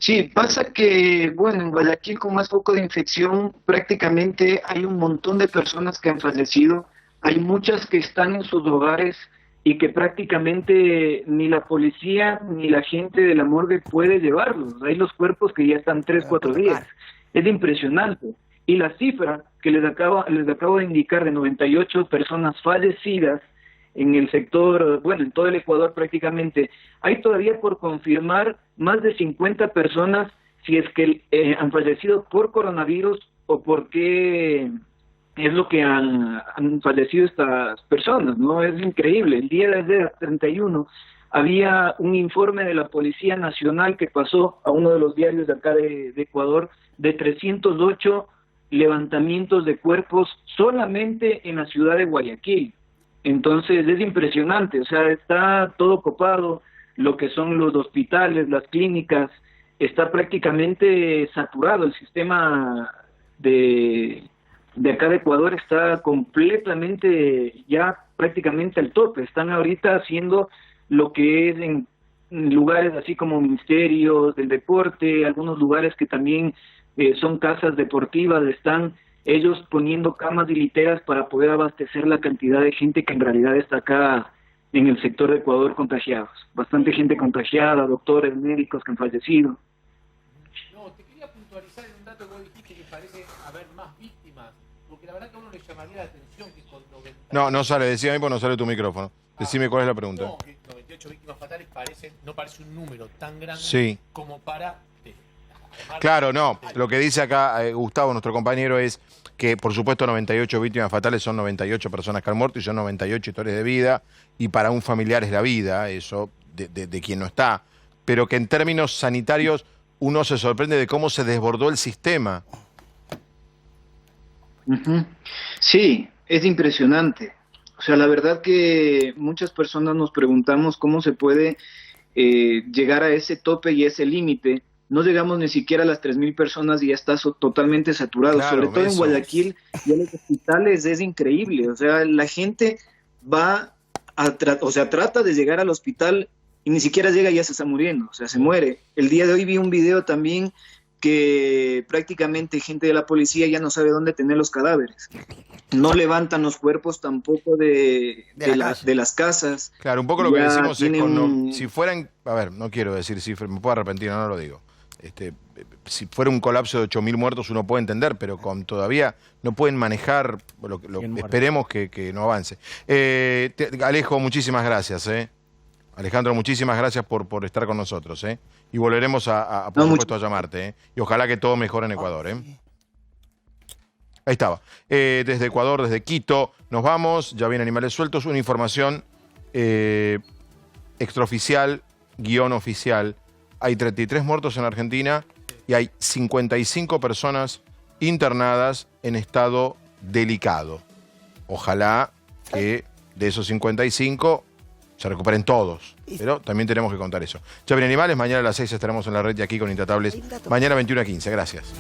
Sí, pasa que, bueno, en Guayaquil con más foco de infección prácticamente hay un montón de personas que han fallecido, hay muchas que están en sus hogares y que prácticamente ni la policía ni la gente de la morgue puede llevarlos. Hay los cuerpos que ya están 3, 4 días. Es impresionante. Y la cifra que les acabo de indicar de 98 personas fallecidas en el sector, bueno, en todo el Ecuador prácticamente, hay todavía por confirmar más de 50 personas si es que han fallecido por coronavirus o por qué es lo que han fallecido estas personas, ¿no? Es increíble. El día de 31 había un informe de la Policía Nacional que pasó a uno de los diarios de acá de Ecuador de 308 levantamientos de cuerpos solamente en la ciudad de Guayaquil. Entonces es impresionante, o sea, está todo copado, lo que son los hospitales, las clínicas, está prácticamente saturado. El sistema de acá de Ecuador está completamente ya prácticamente al tope. Están ahorita haciendo lo que es en lugares así como ministerios del deporte, algunos lugares que también son casas deportivas, están ellos poniendo camas y literas para poder abastecer la cantidad de gente que en realidad está acá en el sector de Ecuador contagiados. Bastante gente contagiada, doctores, médicos que han fallecido. No, te quería puntualizar en un dato que vos dijiste que parece haber más víctimas, porque la verdad que a uno le llamaría la atención que con 90... No sale, decía a mí porque no sale tu micrófono. Decime cuál es la pregunta. No, que 98 víctimas fatales no parece un número tan grande como para... Claro, no. Lo que dice acá Gustavo, nuestro compañero, es que por supuesto 98 víctimas fatales son 98 personas que han muerto y son 98 historias de vida, y para un familiar es la vida, eso, de quien no está. Pero que en términos sanitarios uno se sorprende de cómo se desbordó el sistema. Sí, es impresionante. O sea, la verdad que muchas personas nos preguntamos cómo se puede llegar a ese tope y ese límite. No llegamos ni siquiera a las 3.000 personas y ya está totalmente saturado. Claro, sobre todo en Guayaquil y en los hospitales es increíble. O sea, la gente va trata de llegar al hospital y ni siquiera llega y ya se está muriendo. O sea, se muere. El día de hoy vi un video también que prácticamente gente de la policía ya no sabe dónde tener los cadáveres. No levantan los cuerpos tampoco de las casas. Claro, un poco lo que decimos es si fueran, a ver, no quiero decir cifras, me puedo arrepentir, no lo digo. Si fuera un colapso de 8.000 muertos uno puede entender, pero todavía no pueden manejar, esperemos que no avance. Alejo, muchísimas gracias. Alejandro, muchísimas gracias por estar con nosotros. Y volveremos por supuesto a llamarte. Y ojalá que todo mejore en Ecuador. Ahí estaba. Desde Ecuador, desde Quito, nos vamos. Ya vienen Animales Sueltos. Una información extraoficial, _oficial. Hay 33 muertos en Argentina y hay 55 personas internadas en estado delicado. Ojalá que de esos 55 se recuperen todos, pero también tenemos que contar eso. Ya vienen Animales, mañana a las 6 estaremos en la red y aquí con Intratables. Mañana 21:15, gracias.